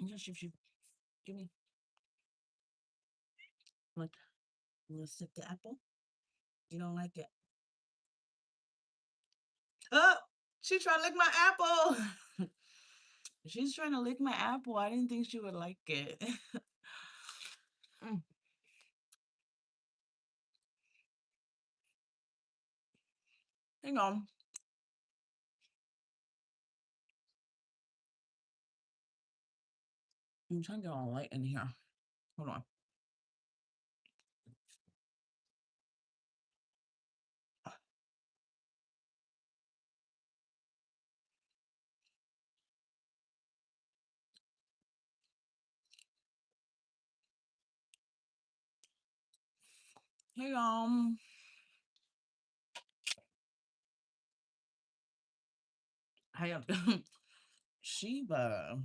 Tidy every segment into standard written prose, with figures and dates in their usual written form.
Just give me. Look, you want to sip the apple? You don't like it? Oh, she trying to lick my apple. She's trying to lick my apple. I didn't think she would like it. Mm, hang on. I'm trying to get all light in here. Hold on. Hang on. How y'all Sheba,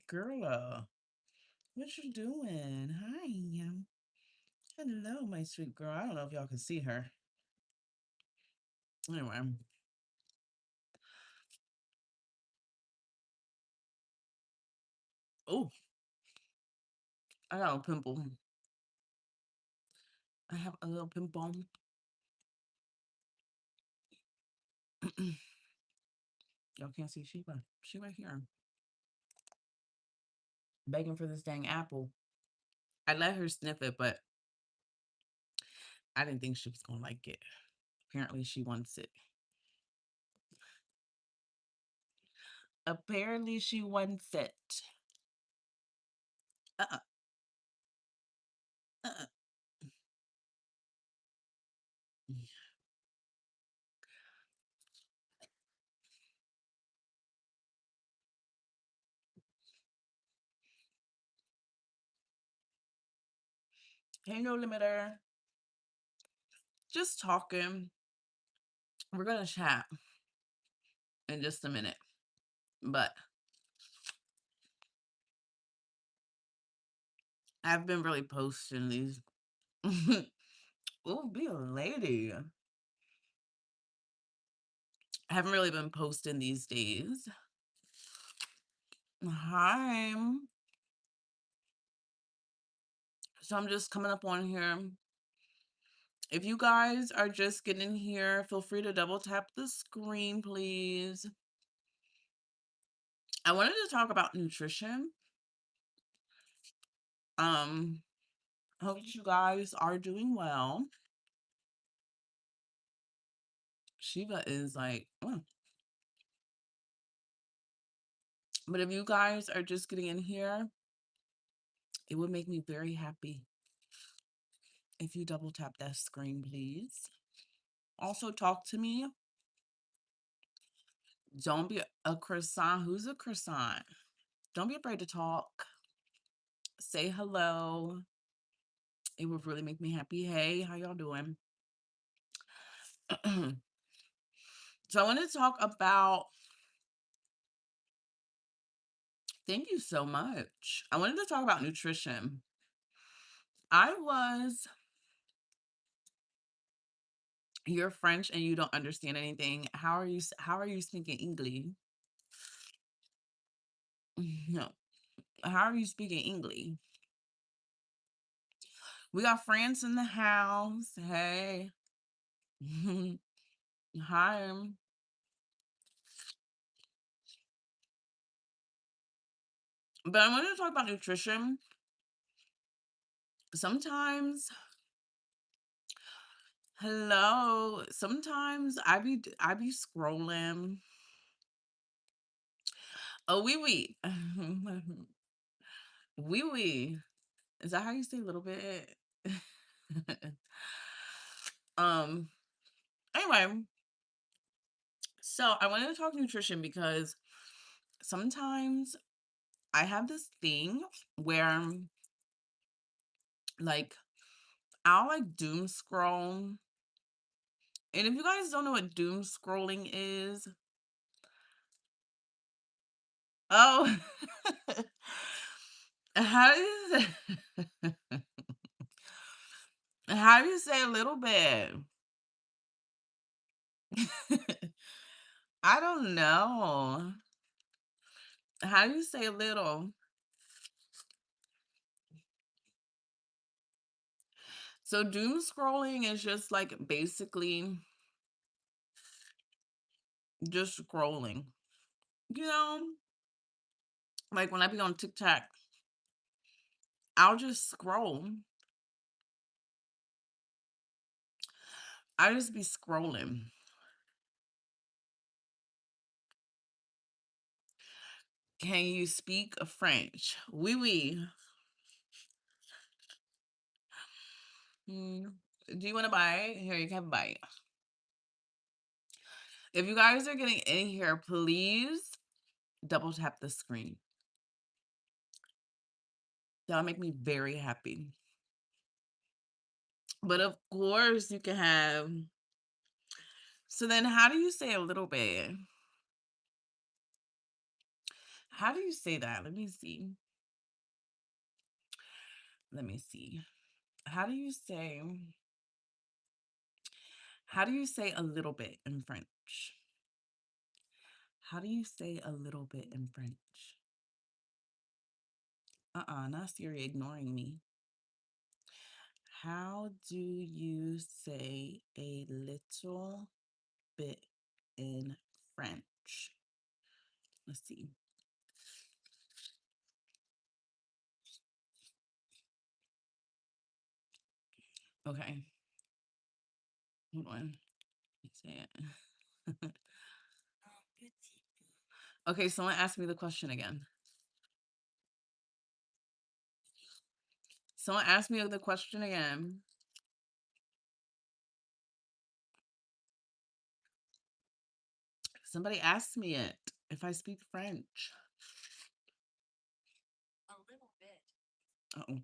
girl, what you doing? Hi. Hello, my sweet girl. I don't know if y'all can see her. Anyway. Oh, I got a pimple. I have a little pimple. Y'all can't see Sheba. She right here. Begging for this dang apple. I let her sniff it, but I didn't think she was gonna like it. Apparently she wants it. Apparently she wants it. Uh-uh. Uh-uh. Hey, no limiter. Just talking. We're gonna chat in just a minute. But I've been really posting these. Oh, be a lady. I haven't really been posting these days. Hi. So I'm just coming up on here. If you guys are just getting here, feel free to double tap the screen, please. I wanted to talk about nutrition. I hope you guys are doing well. Shiva is like, oh. But if you guys are just getting in here, it would make me very happy if you double tap that screen, please. Also, talk to me. Don't be a croissant. Who's a croissant? Don't be afraid to talk. Say hello. It would really make me happy. Hey, how y'all doing? So I want to talk about, thank you so much. I wanted to talk about nutrition. You're French and you don't understand anything. How are you speaking English? No. How are you speaking English? We got France in the house. Hey. Hi. But I wanted to talk about nutrition. Sometimes, hello. Sometimes I be scrolling. Oh, oui, oui. Oui, oui. Is that how you say a little bit? um, anyway, so I wanted to talk nutrition because sometimes I have this thing where like I'll like doom scroll. And if you guys don't know what doom scrolling is, oh, how do you say, how do you say a little bit? I don't know. How do you say a little? So doom scrolling is just like basically just scrolling. You know, like when I be on TikTok, I'll just scroll. I just be scrolling. Can you speak French? Oui, oui. Mm. Do you want to buy? Here, you can buy. If you guys are getting in here, please double tap the screen. That'll make me very happy. But of course, you can have. So then, how do you say a little bit? How do you say that? Let me see. Let me see. How do you say? How do you say a little bit in French? How do you say a little bit in French? Not Siri ignoring me. How do you say a little bit in French? Let's see. Okay. Hold on. Let's say it. Okay, someone asked me the question again. Someone asked me the question again. Somebody asked me it if I speak French. Uh-oh.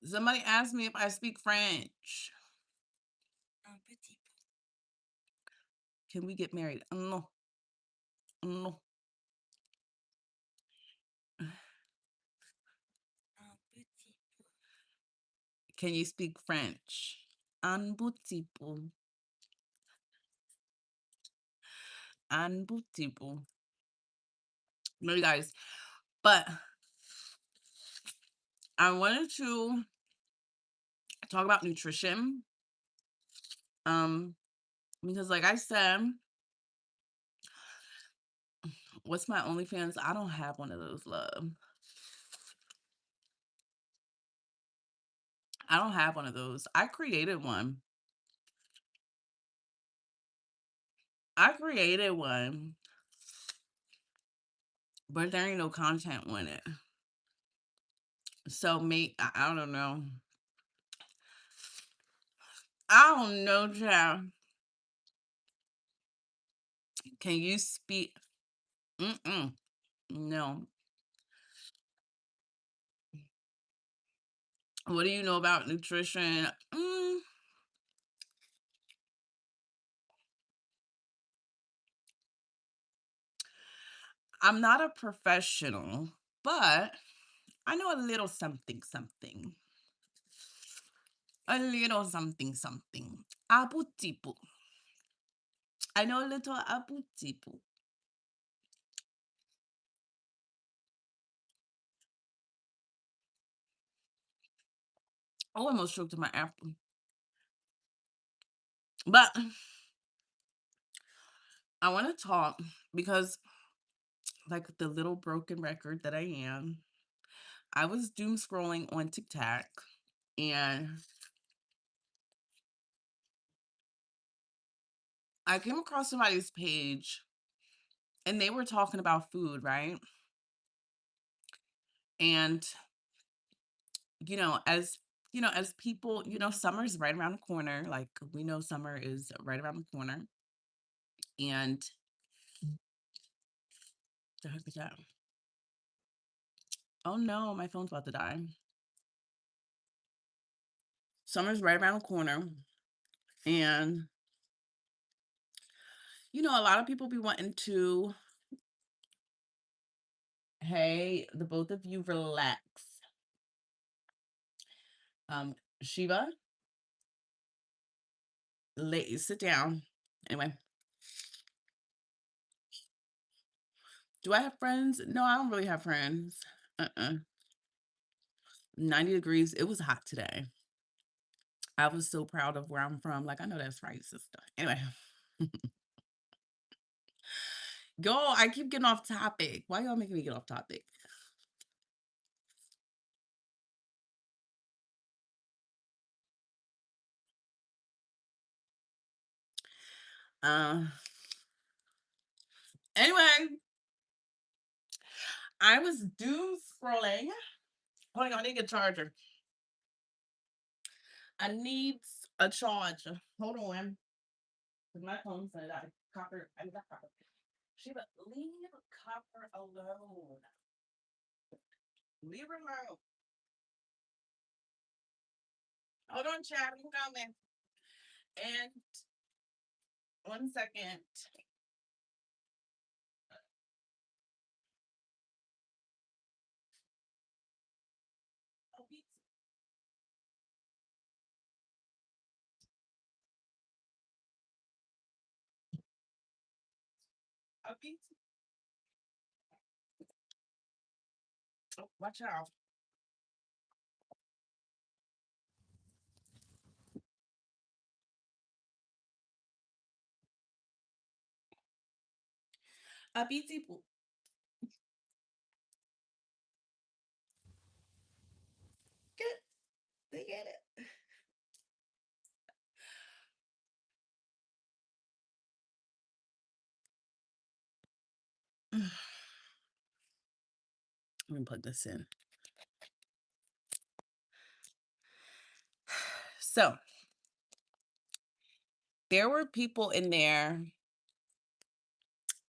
Somebody asked me if I speak French. Can we get married? No. No. Can you speak French? Un petit peu. Un petit peu. No, you guys. But I wanted to talk about nutrition. Because like I said, what's my OnlyFans? I don't have one of those, love. I don't have one of those. I created one. I created one, but there ain't no content on it. So I don't know. I don't know, child. Can you speak? Mm-mm. No. What do you know about nutrition? I'm not a professional, but I know a little something, something. A little something, something. Abutipu. I know a little abutipu. Oh, I almost choked on my apple. But I want to talk because, like the little broken record that I am, I was doom scrolling on TikTok and I came across somebody's page and they were talking about food, right? And, as people, summer's right around the corner. Like we know summer is right around the corner. And the heck is that? Oh no, my phone's about to die. Summer's right around the corner. And, a lot of people be wanting to, hey, the both of you relax. Shiva, sit down. Anyway, do I have friends? No, I don't really have friends. Uh-uh. 90 degrees. It was hot today. I was so proud of where I'm from. Like, I know that's right, sister. Anyway, go. I keep getting off topic. Why y'all making me get off topic? Uh, anyway, I was doom scrolling. Hold on, I need a charger. I need a charger. Hold on. 'Cause my phone said copper. I mean, not copper. Shiva, leave copper alone. Leave her alone. Hold on, chat. I'm coming. And 1 second. Oh, a pizza. Oh, watch out. A pizza. Get it. They get it. Let me plug this in. So there were people in there.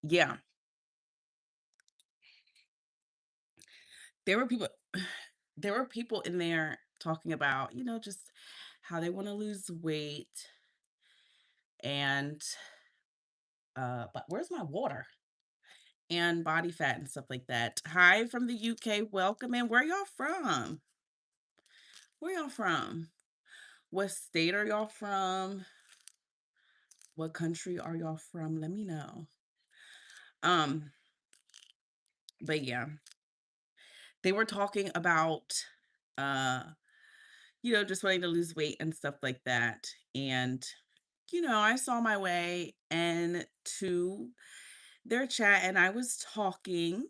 Yeah, there were people. There were people in there talking about, just how they want to lose weight and but where's my water? And body fat and stuff like that. Hi from the UK. Welcome in. Where y'all from? Where y'all from? What state are y'all from? What country are y'all from? Let me know. Um, but yeah, they were talking about uh, just wanting to lose weight and stuff like that. And, I saw my way and to their chat and I was talking,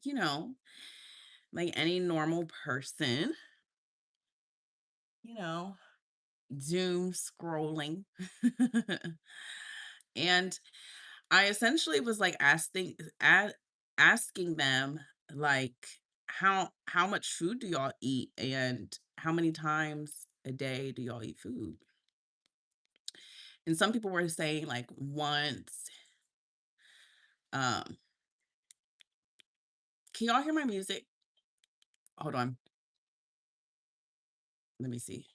you know, like any normal person, you know, Zoom scrolling. And I essentially was like asking them like how much food do y'all eat and how many times a day do y'all eat food? And some people were saying like once. Um, can y'all hear my music? Hold on. Let me see.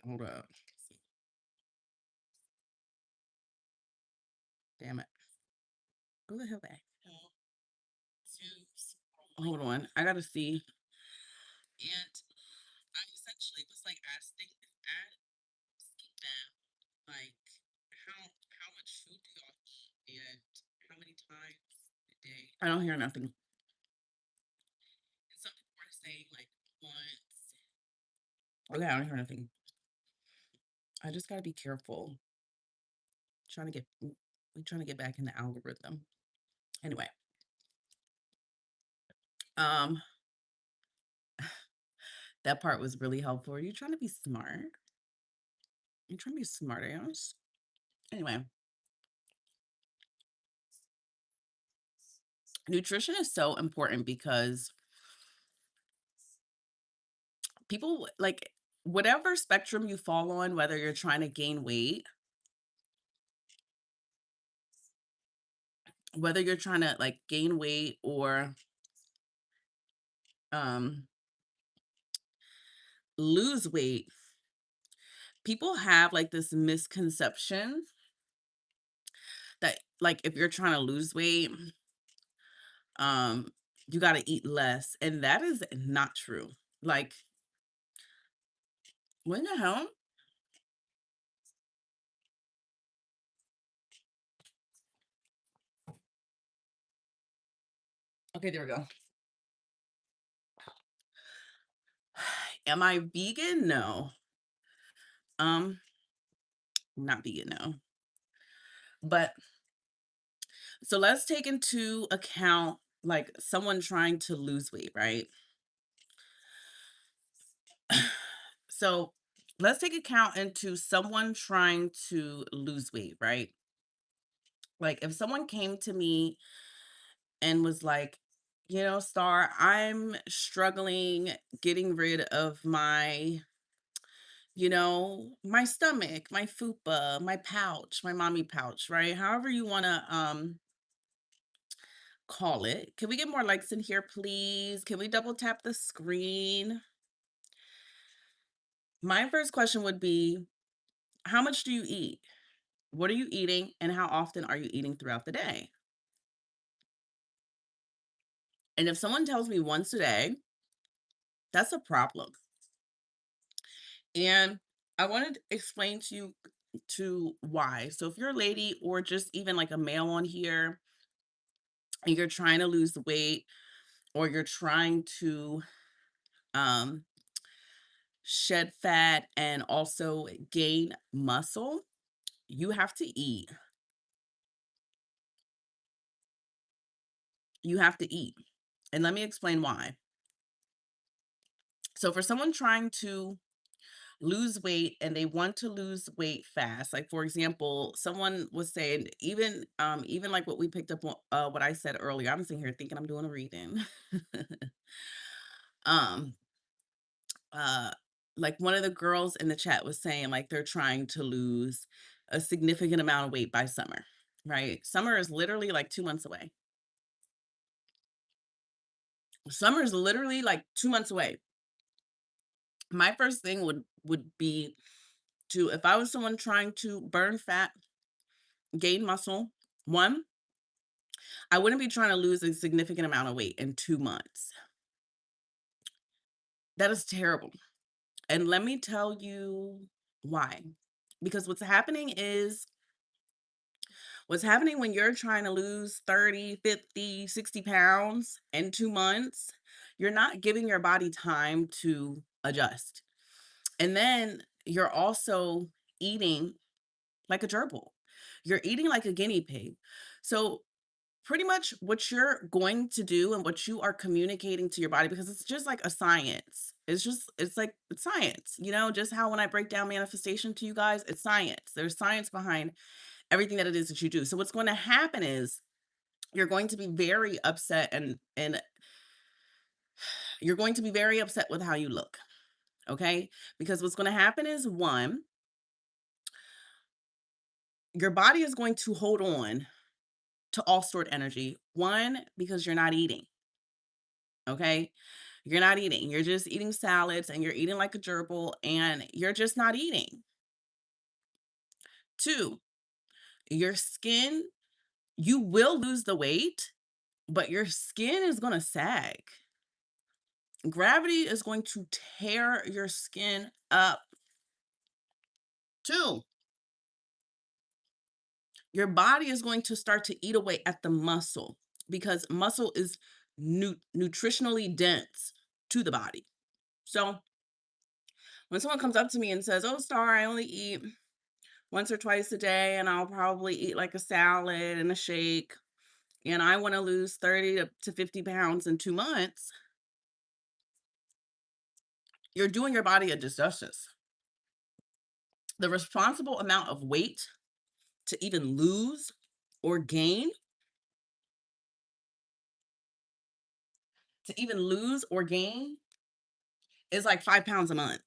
Hold up. Damn it. Go the hell back. Hold on. I gotta see. And I essentially was like asking them like how much food do y'all eat and how many times a day? I don't hear nothing. And some people were saying like once. Okay, I don't hear nothing. I just gotta be careful. Trying to get we trying to get back in the algorithm. Anyway, um, that part was really helpful. Are you trying to be smart? You trying to be smart ass? Anyway, nutrition is so important because people like whatever spectrum you fall on, whether you're trying to gain weight, whether you're trying to like gain weight or um lose weight, people have like this misconception that like if you're trying to lose weight, um you got to eat less, and that is not true. Like, what the hell? Okay, there we go. Am I vegan? No. Um, not vegan, no. But so let's take into account like someone trying to lose weight, right? So let's take account into someone trying to lose weight, right? Like if someone came to me and was like, Star, I'm struggling getting rid of my stomach, my fupa, my pouch, my mommy pouch, right? However you want to call it. Can we get more likes in here, please? Can we double tap the screen? My first question would be, how much do you eat? What are you eating and how often are you eating throughout the day? And if someone tells me once a day, that's a problem. And I wanted to explain to you to why. So if you're a lady or just even like a male on here and you're trying to lose weight or you're trying to um shed fat and also gain muscle, you have to eat. You have to eat. And let me explain why. So for someone trying to lose weight and they want to lose weight fast, like for example, someone was saying even like what we picked up on what I said earlier. I'm sitting here thinking I'm doing a reading. um uh like one of the girls in the chat was saying like they're trying to lose a significant amount of weight by summer, right? Summer is literally like 2 months away. Summer is literally like 2 months away. My first thing would be to, if I was someone trying to burn fat, gain muscle, one, I wouldn't be trying to lose a significant amount of weight in 2 months. That is terrible. And let me tell you why. Because what's happening when you're trying to lose 30, 50, 60 pounds in 2 months, you're not giving your body time to adjust. And then you're also eating like a gerbil. You're eating like a guinea pig. So pretty much what you're going to do and what you are communicating to your body, because it's just like a science. It's science, just how when I break down manifestation to you guys, it's science. There's science behind everything that it is that you do. So what's going to happen is you're going to be very upset and you're going to be very upset with how you look. Okay? Because what's going to happen is one, your body is going to hold on to all stored energy. One, because you're not eating. Okay? You're not eating. You're just eating salads and you're eating like a gerbil and you're just not eating. Two, your skin, you will lose the weight, but your skin is going to sag. Gravity is going to tear your skin up. Two, your body is going to start to eat away at the muscle because muscle is nutritionally dense to the body. So when someone comes up to me and says, "Oh, Star, I only eat once or twice a day, and I'll probably eat like a salad and a shake, and I want to lose 30 to 50 pounds in 2 months," you're doing your body a disjustice. The responsible amount of weight to even lose or gain, is like 5 pounds a month.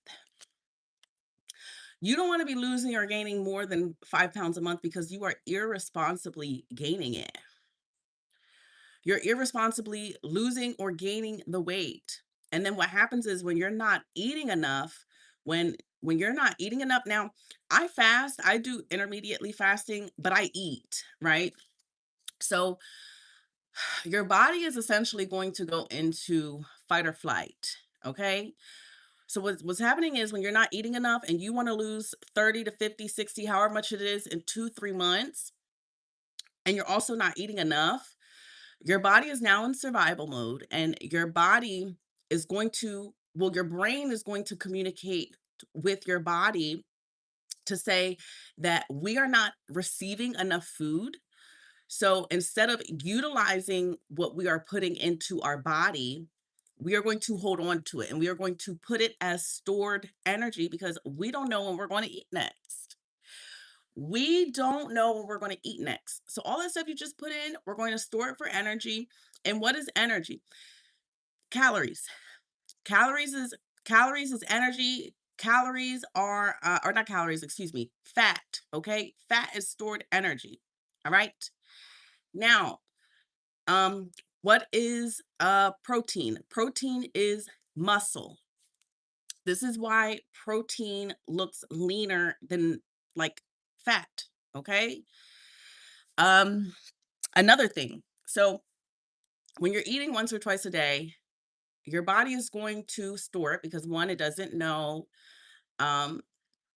You don't want to be losing or gaining more than 5 pounds a month because you are irresponsibly gaining it. You're irresponsibly losing or gaining the weight. And then what happens is when you're not eating enough, when you're not eating enough, now I fast, I do intermediately fasting, but I eat, right? So your body is essentially going to go into fight or flight. Okay. So what's happening is when you're not eating enough and you want to lose 30 to 50, 60, however much it is in 2, 3 months, and you're also not eating enough, your body is now in survival mode and your body is going to well, your brain is going to communicate with your body to say that we are not receiving enough food. So instead of utilizing what we are putting into our body, we are going to hold on to it and we are going to put it as stored energy because we don't know when we're going to eat next. We don't know when we're going to eat next. So all that stuff you just put in, we're going to store it for energy. And what is energy? Calories. Calories is calories is energy. Calories are or not calories, excuse me, fat, okay? Fat is stored energy. All right? Now, um what is protein? Protein is muscle. This is why protein looks leaner than like fat, okay? Um another thing. So, when you're eating once or twice a day, your body is going to store it because one, it doesn't know um,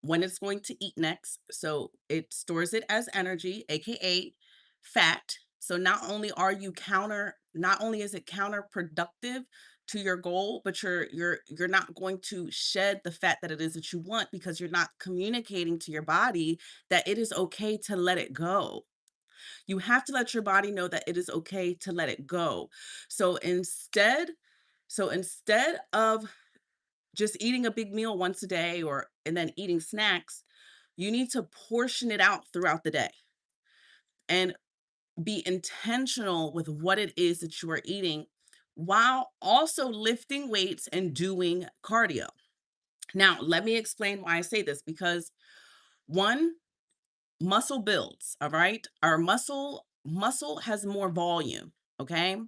when it's going to eat next. So it stores it as energy, aka fat. So not only is it counterproductive to your goal, but you're not going to shed the fat that it is that you want because you're not communicating to your body that it is okay to let it go. You have to let your body know that it is okay to let it go. So instead of just eating a big meal once a day or and then eating snacks, you need to portion it out throughout the day and be intentional with what it is that you are eating while also lifting weights and doing cardio. Now, let me explain why I say this because one, muscle builds, all right? Our muscle has more volume, okay?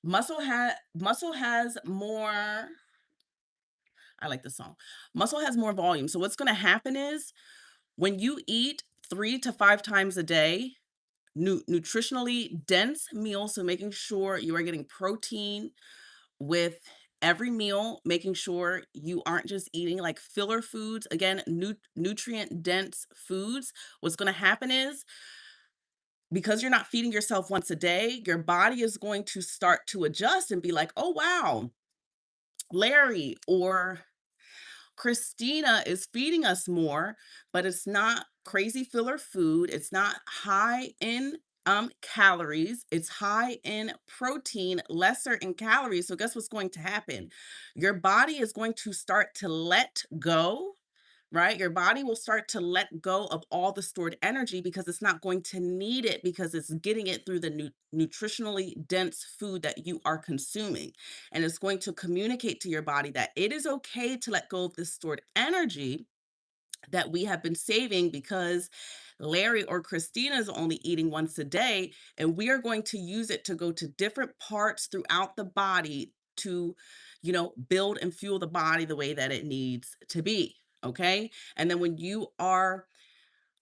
Muscle has more. I like this song. Muscle has more volume. So what's going to happen is when you eat 3 to 5 times a day, nutritionally dense meals, so making sure you are getting protein with every meal, making sure you aren't just eating like filler foods, again, nutrient dense foods. What's going to happen is because you're not feeding yourself once a day, your body is going to start to adjust and be like, "Oh wow, Larry or Christina is feeding us more, but it's not crazy filler food. It's not high in calories. It's high in protein, lesser in calories. So guess what's going to happen? Your body is going to start to let go, right? Your body will start to let go of all the stored energy because it's not going to need it because it's getting it through the nutritionally dense food that you are consuming. And it's going to communicate to your body that it is okay to let go of this stored energy that we have been saving because Larry or Christina is only eating once a day, and we are going to use it to go to different parts throughout the body to, build and fuel the body the way that it needs to be. Okay. And then when you are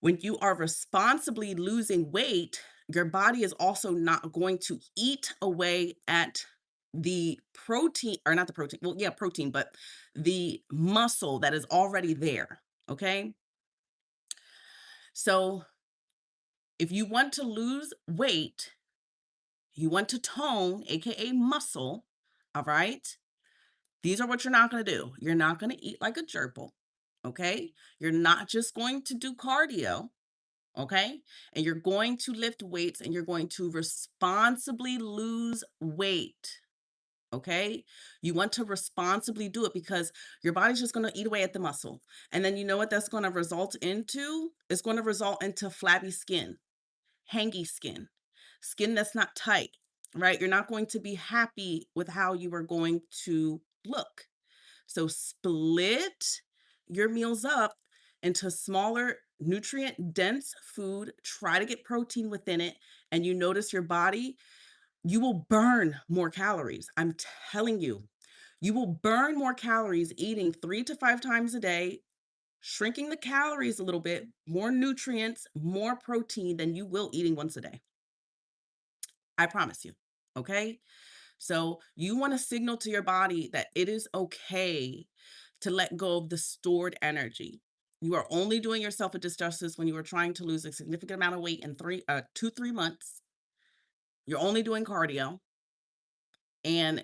responsibly losing weight, your body is also not going to eat away at the protein, or not the protein, well, yeah, protein, but the muscle that is already there. Okay. So if you want to lose weight, you want to tone, aka muscle, all right? These are what you're not going to do. You're not going to eat like a gerbil, okay? You're not just going to do cardio, okay? And you're going to lift weights and you're going to responsibly lose weight, okay? You want to responsibly do it because your body's just going to eat away at the muscle. And then you know what that's going to result into? It's going to result into flabby skin, hangy skin, skin that's not tight, right? You're not going to be happy with how you are going to look. So split your meals up into smaller, nutrient dense food. Try to get protein within it. And you notice your body, you will burn more calories. I'm telling you, you will burn more calories eating 3 to 5 times a day, shrinking the calories a little bit, more nutrients, more protein than you will eating once a day. I promise you. Okay. So you want to signal to your body that it is okay to let go of the stored energy. You are only doing yourself a disjustice when you are trying to lose a significant amount of weight in 2, 3 months. You're only doing cardio. And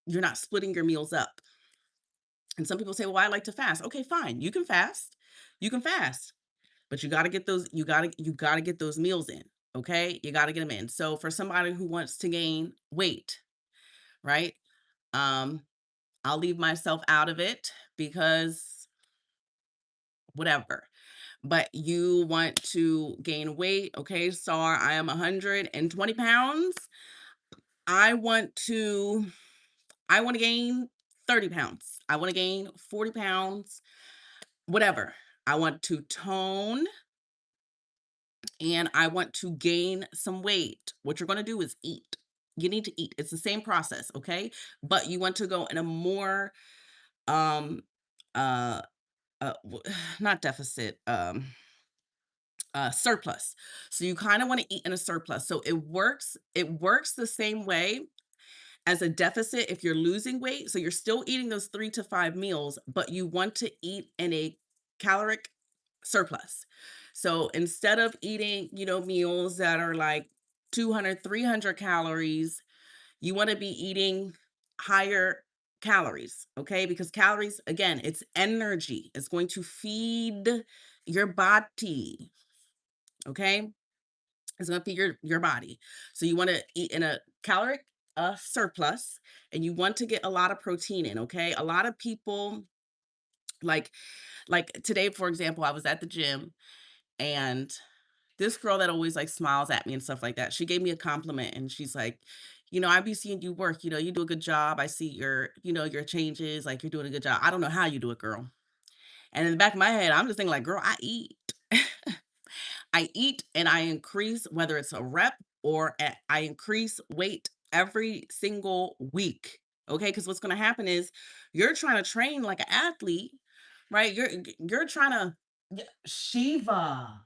You're not splitting your meals up. And some people say, "Well, I like to fast." Okay, fine. You can fast. You can fast. But you gotta get those you gotta get those meals in, okay? You gotta get them in. So for somebody who wants to gain weight, right? Um, I'll leave myself out of it because whatever. But you want to gain weight, okay? So I am 120 pounds. I want to I want to gain 30 pounds. I want to gain 40 pounds, whatever. I want to tone and I want to gain some weight. What you're going to do is eat. You need to eat. It's the same process, okay? But you want to go in a more um uh not deficit, surplus. So you kind of want to eat in a surplus. So it works the same way as a deficit if you're losing weight. So you're still eating those 3 to 5 meals, but you want to eat in a caloric surplus. So instead of eating, meals that are like 200, 300 calories, you want to be eating higher calories, okay? Because calories, again, it's energy. It's going to feed your body, okay? It's gonna feed your body. So you wanna eat in a caloric, surplus, and you want to get a lot of protein in, okay? A lot of people like today, for example, I was at the gym, and this girl that always, like, smiles at me and stuff like that, she gave me a compliment, and she's like, "I be seeing you work, you do a good job. I see your changes, like, you're doing a good job. I don't know how you do it, girl." And in the back of my head, I'm just thinking like, "Girl, I eat." I eat and I increase, whether it's a rep or I increase weight every single week. Okay. Because what's going to happen is you're trying to train like an athlete, right? You're trying to, Shiva.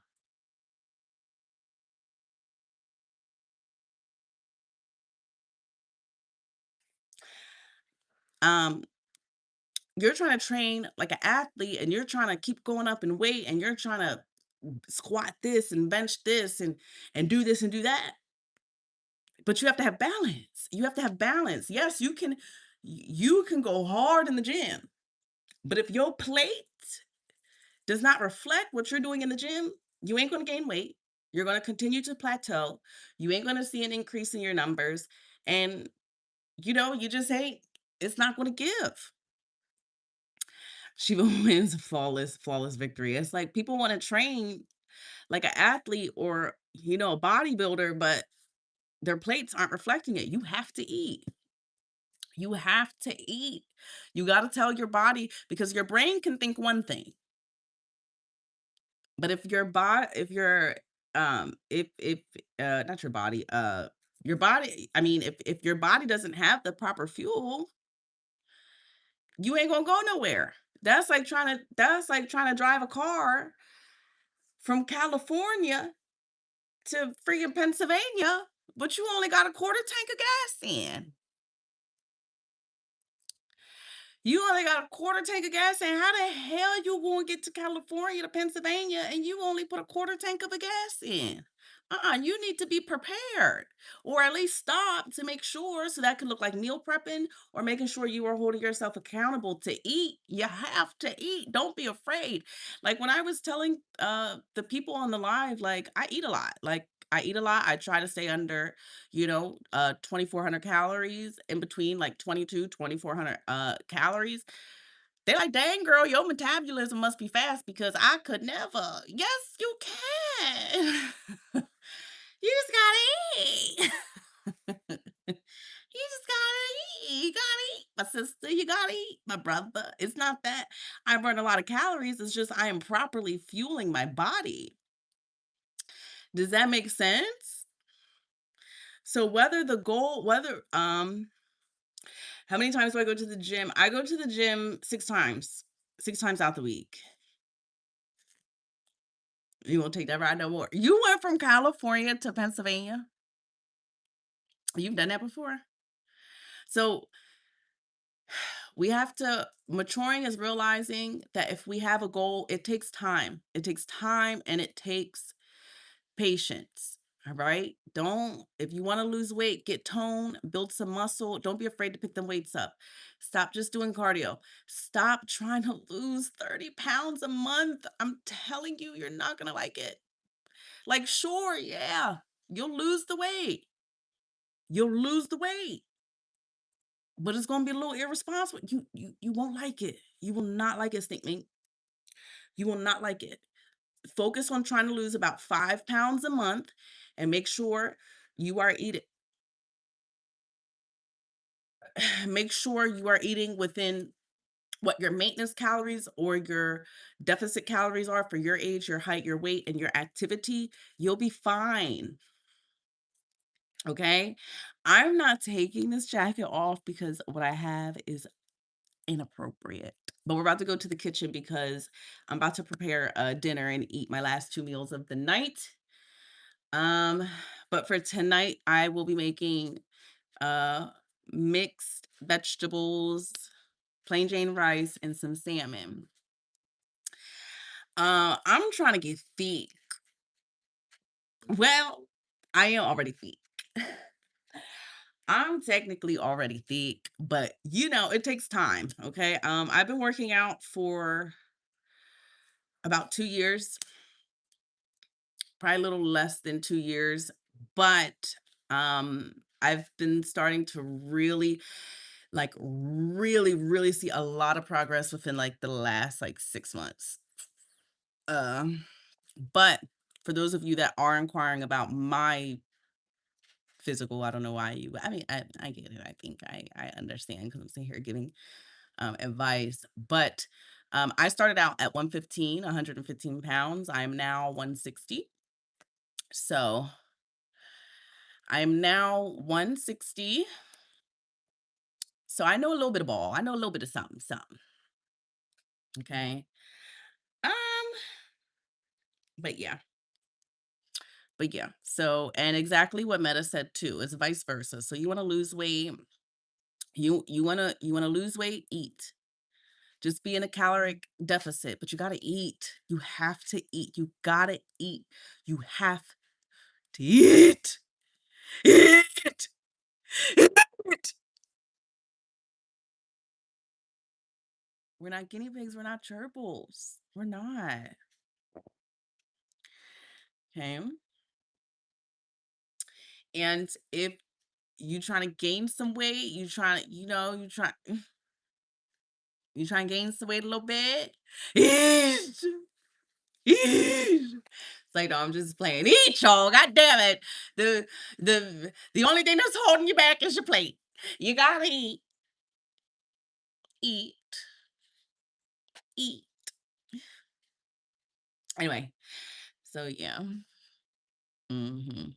Um, you're trying to train like an athlete and you're trying to keep going up in weight and you're trying to squat this and bench this and do this and do that. But you have to have balance. You have to have balance. Yes, you can go hard in the gym. But if your plate does not reflect what you're doing in the gym, you ain't going to gain weight. You're going to continue to plateau. You ain't going to see an increase in your numbers. And, you just ain't, it's not going to give. Shiva wins a flawless victory. It's like people want to train like an athlete or, a bodybuilder, but their plates aren't reflecting it. You have to eat. You have to eat. You got to tell your body because your brain can think one thing. But if not your body, I mean, if your body doesn't have the proper fuel, you ain't gonna go nowhere. That's like trying to drive a car from California to freaking Pennsylvania, but you only got a quarter tank of gas in. You only got a quarter tank of gas in. How the hell you gonna get to California to Pennsylvania and you only put a quarter tank of a gas in? You need to be prepared or at least stop to make sure so that could look like meal prepping or making sure you are holding yourself accountable to eat. You have to eat. Don't be afraid. Like when I was telling the people on the live, like I eat a lot. Like I eat a lot. I try to stay under 2,400 calories in between like 2,400 calories. They're like, dang girl, your metabolism must be fast because I could never. Yes, you can. You just gotta eat. You just gotta eat. You gotta eat, my sister. You gotta eat, my brother. It's not that I burn a lot of calories. It's just I am properly fueling my body. Does that make sense? So how many times do I go to the gym? I go to the gym 6 times, 6 times out the week. You won't take that ride no more. You went from California to Pennsylvania? You've done that before? So we have to maturing is realizing that if we have a goal, it takes time. It takes time and it takes patience. All right. Don't, if you want to lose weight, get tone, build some muscle. Don't be afraid to pick them weights up. Stop just doing cardio. Stop trying to lose 30 pounds a month. I'm telling you, you're not going to like it. Like, sure, yeah, you'll lose the weight. You'll lose the weight, but it's going to be a little irresponsible. You won't like it. You will not like it, Stink Mink. You will not like it. Focus on trying to lose about 5 pounds a month and make sure you are eating make sure you are eating within what your maintenance calories or your deficit calories are for your age, your height, your weight, and your activity. You'll be fine. Okay. I'm not taking this jacket off because what I have is inappropriate. But we're about to go to the kitchen because I'm about to prepare a dinner and eat my last two meals of the night. Um, but for tonight, I will be making uh mixed vegetables, plain Jane rice, and some salmon. I'm trying to get thick. Well, I am already thick. I'm technically already thick, but it takes time. Okay. I've been working out for about 2 years, probably a little less than 2 years, but I've been starting to really, like, really, really see a lot of progress within like the last like 6 months. Um, but for those of you that are inquiring about my physical, I don't know why you, I mean, I get it. I think I understand because I'm sitting here giving advice. But I started out at 115, 115 pounds. I'm now 160. So I am now 160. So I know a little bit of ball. I know a little bit of something, something. Okay. Um, but yeah. But yeah. So, and exactly what Meta said too is vice versa. So you want to lose weight, you want to lose weight, eat. Just be in a caloric deficit, but you got to eat. You have to eat. You got to eat. You have to eat. Eat. Eat. We're not guinea pigs. We're not gerbils. We're not. Okay. And if you trying to gain some weight, you trying to gain some weight a little bit. Eat. Eat. It's like, no, I'm just playing. Eat, y'all. God damn it. The only thing that's holding you back is your plate. You gotta eat. Eat. Eat. Anyway, so yeah. hmm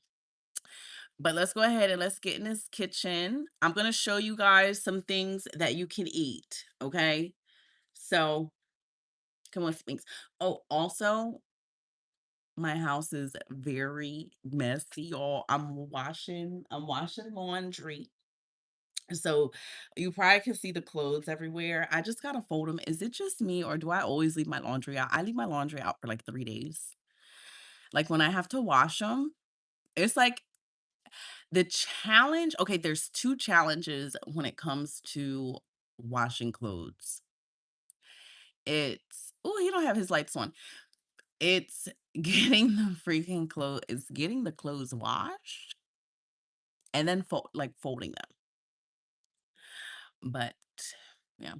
But let's go ahead and let's get in this kitchen. I'm gonna show you guys some things that you can eat. Okay. So come on, things. Oh, also, my house is very messy, y'all. I'm washing laundry. So you probably can see the clothes everywhere. I just gotta fold them. Is it just me or do I always leave my laundry out? I leave my laundry out for like 3 days. Like when I have to wash them, it's like the challenge. Okay, there's two challenges when it comes to washing clothes. Oh, he don't have his lights on. It's getting the clothes washed and then folding them. But yeah,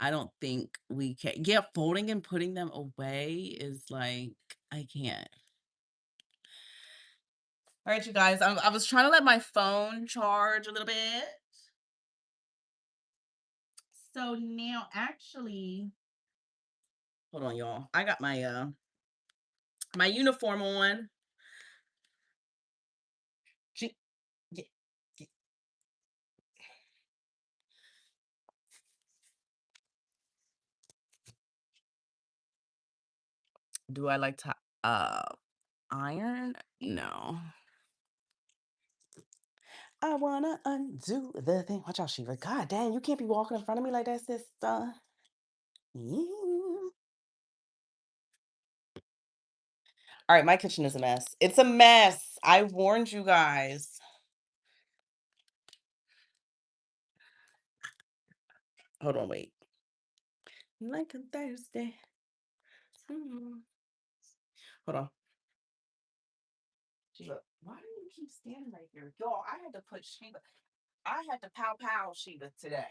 I don't think we can. Yeah, folding and putting them away is like, I can't. All right, you guys. I was trying to let my phone charge a little bit. So now, actually, hold on, y'all. I got my uniform on. Gee, yeah, yeah. Do I like to iron? No. I wanna undo the thing. Watch out, Shiva. God dang, you can't be walking in front of me like that, sister. Yeah. All right, my kitchen is a mess. It's a mess. I warned you guys. Hold on, wait. Like a Thursday. Mm. Hold on. Shiva, why do you keep standing right here? Y'all, I had to put Shiva. I had to pow pow Shiva today.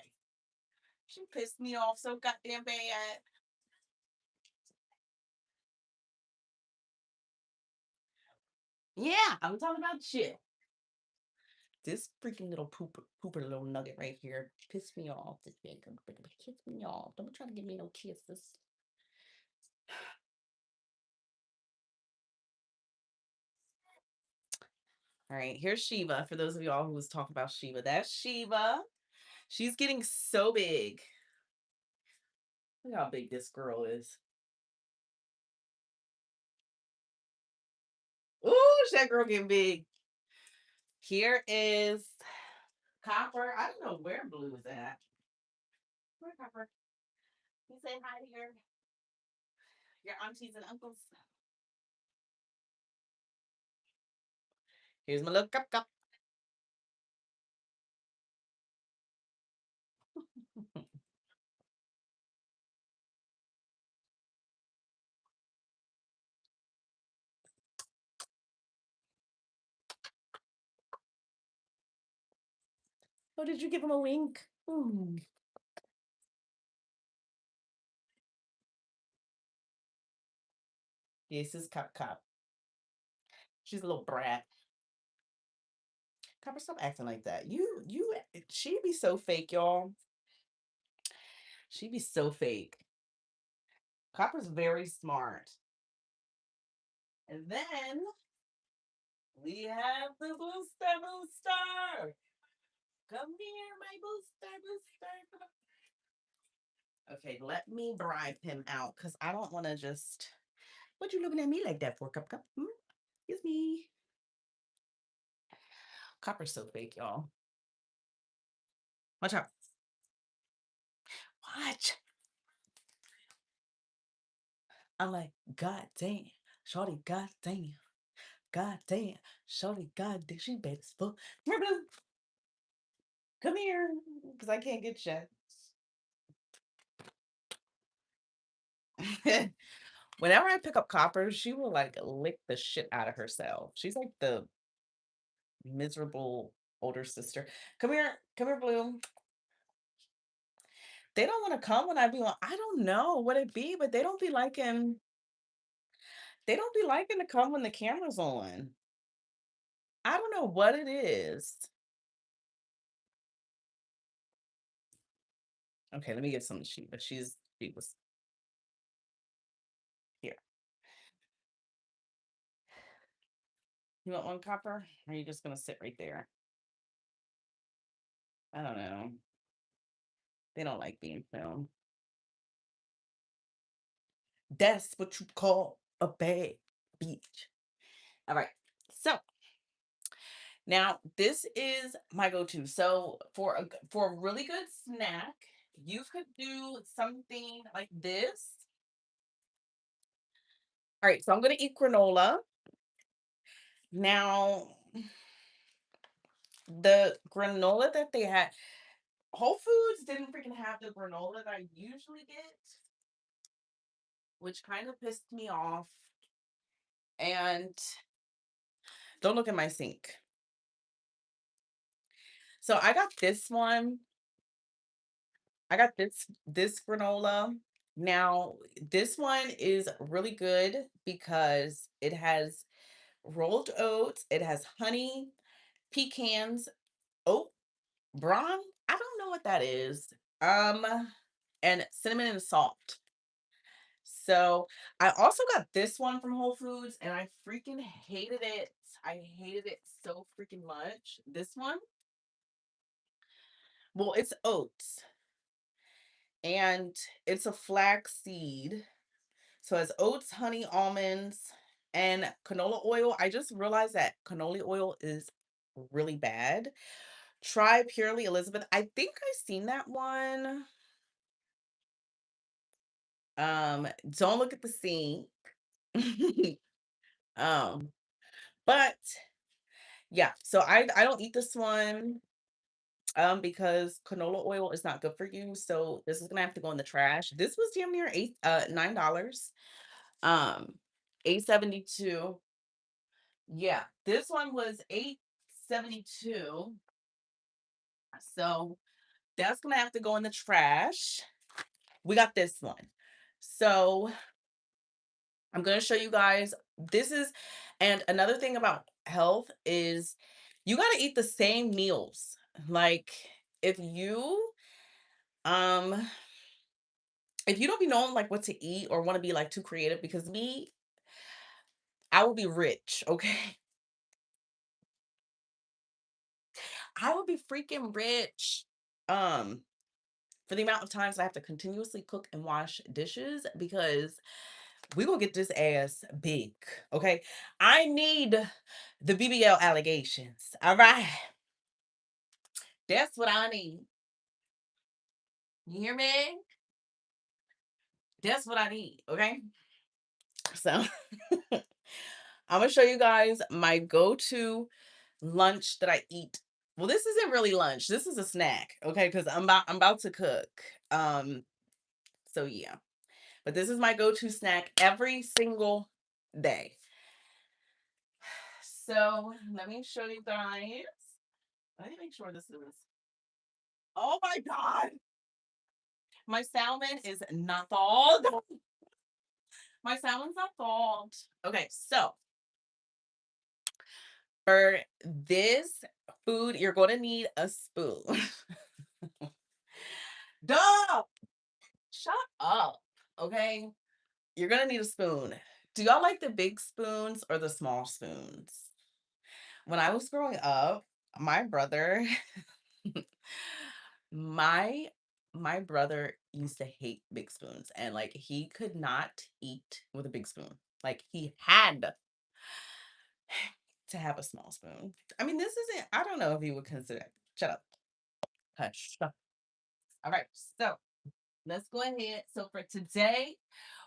She pissed me off so goddamn bad. Yeah, I'm talking about shit. This freaking little pooper little nugget right here pissed me off. This big kiss me off. Don't try to give me no kisses. All right, here's Shiva. For those of y'all who was talking about Shiva, that's Shiva. She's getting so big. Look how big this girl is. Ooh, that girl getting big. Here is Copper. I don't know where Blue is at. Where Copper? You say hi to your aunties and uncles. Here's my little cup. Oh, did you give him a wink? Ooh. This is Cup. She's a little brat. Copper, stop acting like that. She be so fake, y'all. She be so fake. Copper's very smart. And then we have the booster. Come here, my booster. Okay, let me bribe him out because I don't want to just. What you looking at me like that for, Cup? Hmm? Excuse me. Copper's so fake, y'all. Watch out. Watch. I'm like, God damn. Shorty, God damn. God damn. Shorty, God damn. She bad as fuck. Come here, Blue. Come here. Because I can't get you. Whenever I pick up Copper, she will like lick the shit out of herself. She's like the miserable older sister. Come here, Blue. They don't want to come when I be on. I don't know what it be, but they don't be liking. They don't be liking to come when the camera's on. I don't know what it is. Okay, let me get some sheep, but she was here. You want one, Copper? Or are you just gonna sit right there? I don't know. They don't like being filmed. That's what you call a bad beach. All right. So now this is my go-to. So for a really good snack, you could do something like this. All right, so I'm gonna eat granola. Now, the granola that they had, Whole Foods didn't freaking have the granola that I usually get, which kind of pissed me off. And don't look at my sink. So I got this one. I got this granola. Now, this one is really good because it has rolled oats, it has honey, pecans, oat bran. I don't know what that is. Um, and cinnamon and salt. So I also got this one from Whole Foods and I freaking hated it. I hated it so freaking much. This one, well, it's oats and it's a flax seed. So it's oats, honey, almonds, and canola oil. I just realized that canola oil is really bad. Try Purely Elizabeth. I think I've seen that one. Don't look at the sink. Um, but yeah, so I don't eat this one because canola oil is not good for you. So this is gonna have to go in the trash. This was damn near $9. Um 8.72. Yeah, this one was 8.72. So that's gonna have to go in the trash. We got this one. So I'm gonna show you guys. This is, and another thing about health is you gotta eat the same meals. Like if you um if you don't be knowing like what to eat or want to be like too creative, because me, I will be rich, okay? I will be freaking rich. Um, for the amount of times I have to continuously cook and wash dishes because we gonna get this ass big, okay? I need the BBL allegations. All right. That's what I need. You hear me? That's what I need, okay? So I'm gonna show you guys my go-to lunch that I eat. Well, this isn't really lunch. This is a snack, okay? Because I'm about to cook. Um, so yeah. But this is my go-to snack every single day. So let me show you guys. Let me make sure this is. Oh my God. My salmon is not thawed. My salmon's not thawed. Okay, so for this food, you're going to need a spoon. Duh! Shut up. Okay. You're going to need a spoon. Do y'all like the big spoons or the small spoons? When I was growing up, my brother, my my brother used to hate big spoons, and like he could not eat with a big spoon. Like he had to have a small spoon. I mean, this isn't, I don't know if you would consider, shut up. Hush. All right. So let's go ahead. So for today,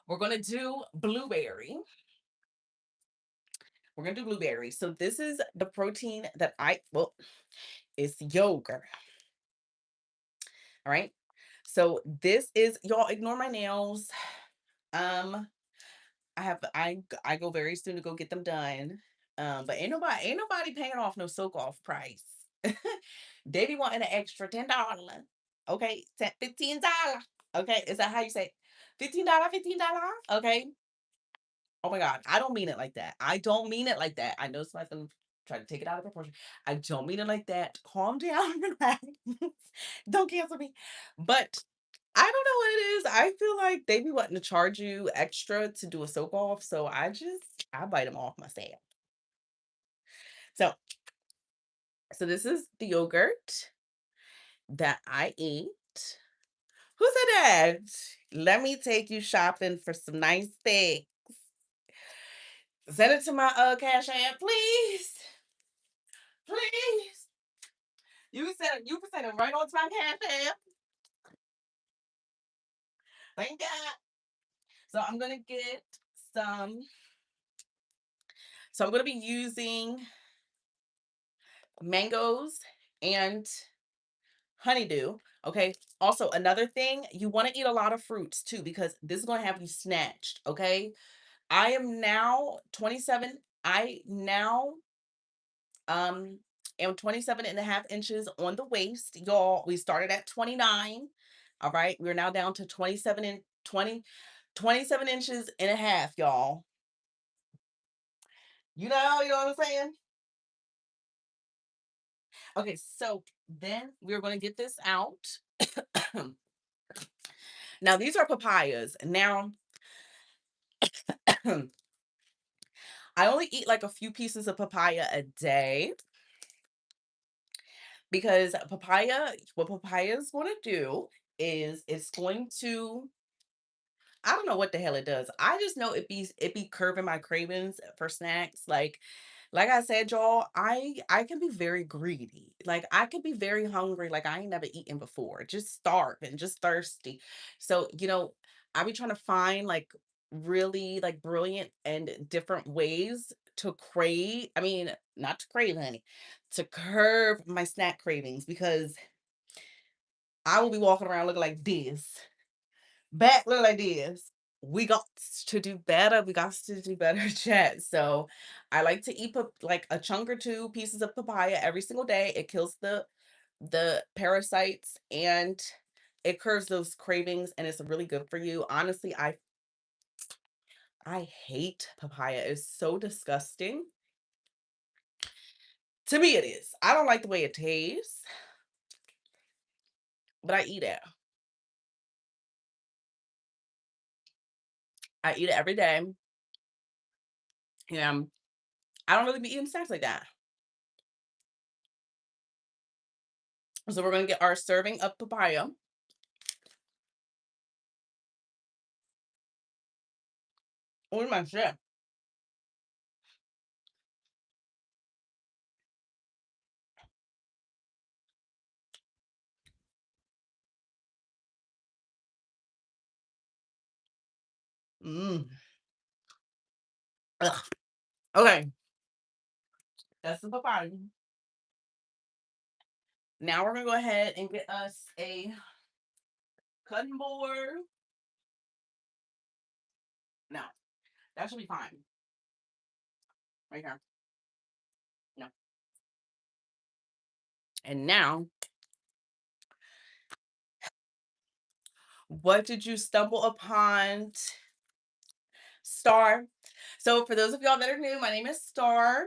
we're going to do blueberry. We're going to do blueberry. So this is the protein that well, it's yogurt. All right. So this is, y'all ignore my nails. Um, I go very soon to go get them done. But ain't nobody paying off no soak off price. They be wanting an extra $10. Okay, $15. Okay, is that how you say $15? $15? Okay. Oh my God, I don't mean it like that. I don't mean it like that. I know somebody's gonna try to take it out of proportion. I don't mean it like that. Calm down, relax. Don't cancel me. But I don't know what it is. I feel like they be wanting to charge you extra to do a soak off. So I bite them off myself. So this is the yogurt that I eat. Who said that? Let me take you shopping for some nice things. Send it to my cash app, please. Please. You can send it right on to my cash app. Thank God. So I'm gonna get some. So I'm gonna be using mangoes and honeydew. Okay. Also, another thing, you want to eat a lot of fruits too, because this is going to have you snatched. Okay. I am now 27. I now am 27 and a half inches on the waist. Y'all, we started at 29. All right. We're now down to 27 and 27 inches and a half, y'all. You know what I'm saying? Okay, so then we're going to get this out. Now, these are papayas. Now, I only eat like a few pieces of papaya a day because what papaya is going to do is it's going to, I don't know what the hell it does. I just know it be curbing my cravings for snacks. Like I said, y'all, I can be very greedy. Like I could be very hungry, like I ain't never eaten before, just starving, just thirsty. So, I be trying to find like really like brilliant and different ways to crave, I mean, not to crave, honey, to curb my snack cravings because I will be walking around looking like this, back looking like this. We got to do better. We got to do better, chat. So I like to eat like a chunk or two pieces of papaya every single day. It kills the parasites and it curbs those cravings and it's really good for you. Honestly, I hate papaya. It's so disgusting. To me, it is. I don't like the way it tastes, but I eat it. I eat it every day. Yeah, I don't really be eating snacks like that. So we're gonna get our serving of papaya. Oh my shit. Mm. Ugh. Okay, that's the papaya. Now we're gonna go ahead and get us a cutting board. No, that should be fine. Right here. No. And now, what did you stumble upon, Star? So for those of y'all that are new, my name is Star.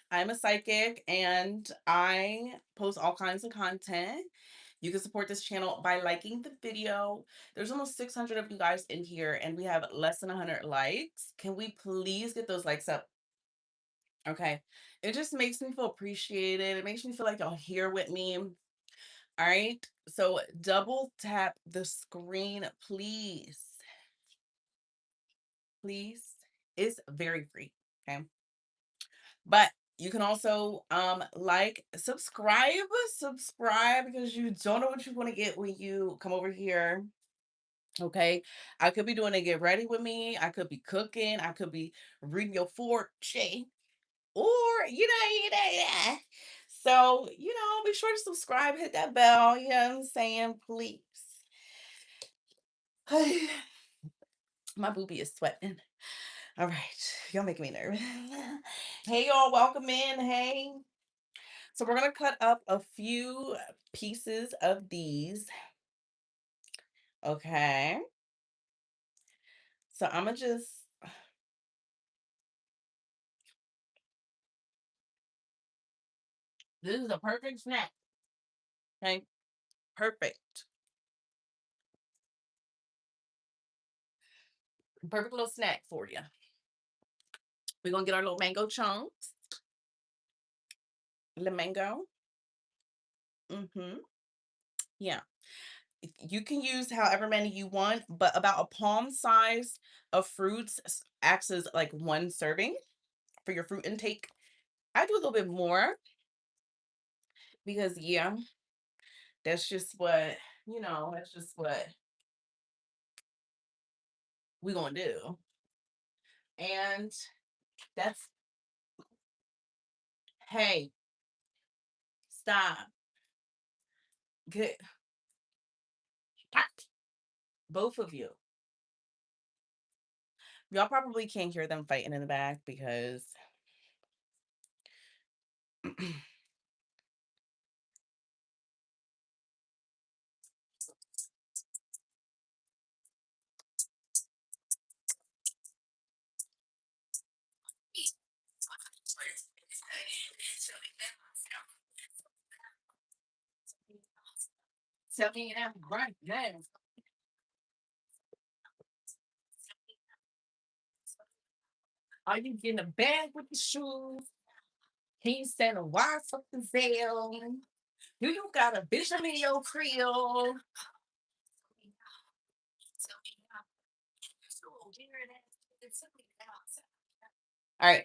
I'm a psychic and I post all kinds of content. You can support this channel by liking the video. There's almost 600 of you guys in here and we have less than 100 likes. Can we please get those likes up? Okay. It just makes me feel appreciated. It makes me feel like y'all here with me. All right. So double tap the screen, please. Please. It's very free. Okay. But you can also like, subscribe because you don't know what you're going to get when you come over here. Okay, I could be doing a get ready with me, I could be cooking, I could be reading your fortune, or yeah. So be sure to subscribe, hit that bell, you know what I'm saying, please. My boobie is sweating. All right, y'all making me nervous. Hey y'all, welcome in. Hey. So we're gonna cut up a few pieces of these. Okay. So I'm gonna just this is a perfect snack. Okay. Perfect. Perfect little snack for you. We're gonna get our little mango chunks. The mango. Mm-hmm. Yeah. You can use however many you want, but about a palm size of fruits acts as like one serving for your fruit intake. I do a little bit more because yeah, that's just what, that's just what we're gonna do. And that's hey, stop. Get both of you. Y'all probably can't hear them fighting in the back because tell me that right now. Are you getting a bag with the shoes? Can you send a wire fucking sale? Do you got a vision in your creel? All right.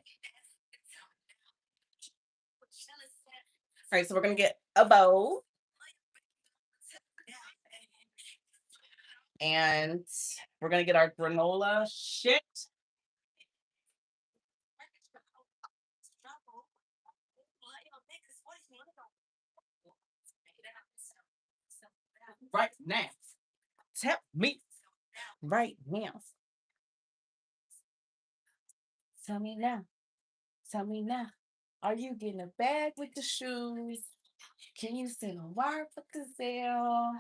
All right, so we're gonna get a bowl and we're gonna get our granola shit. right now. Tell me right now. Tell me now. Tell me now. Are you getting a bag with the shoes? Can you send a wire for the sale?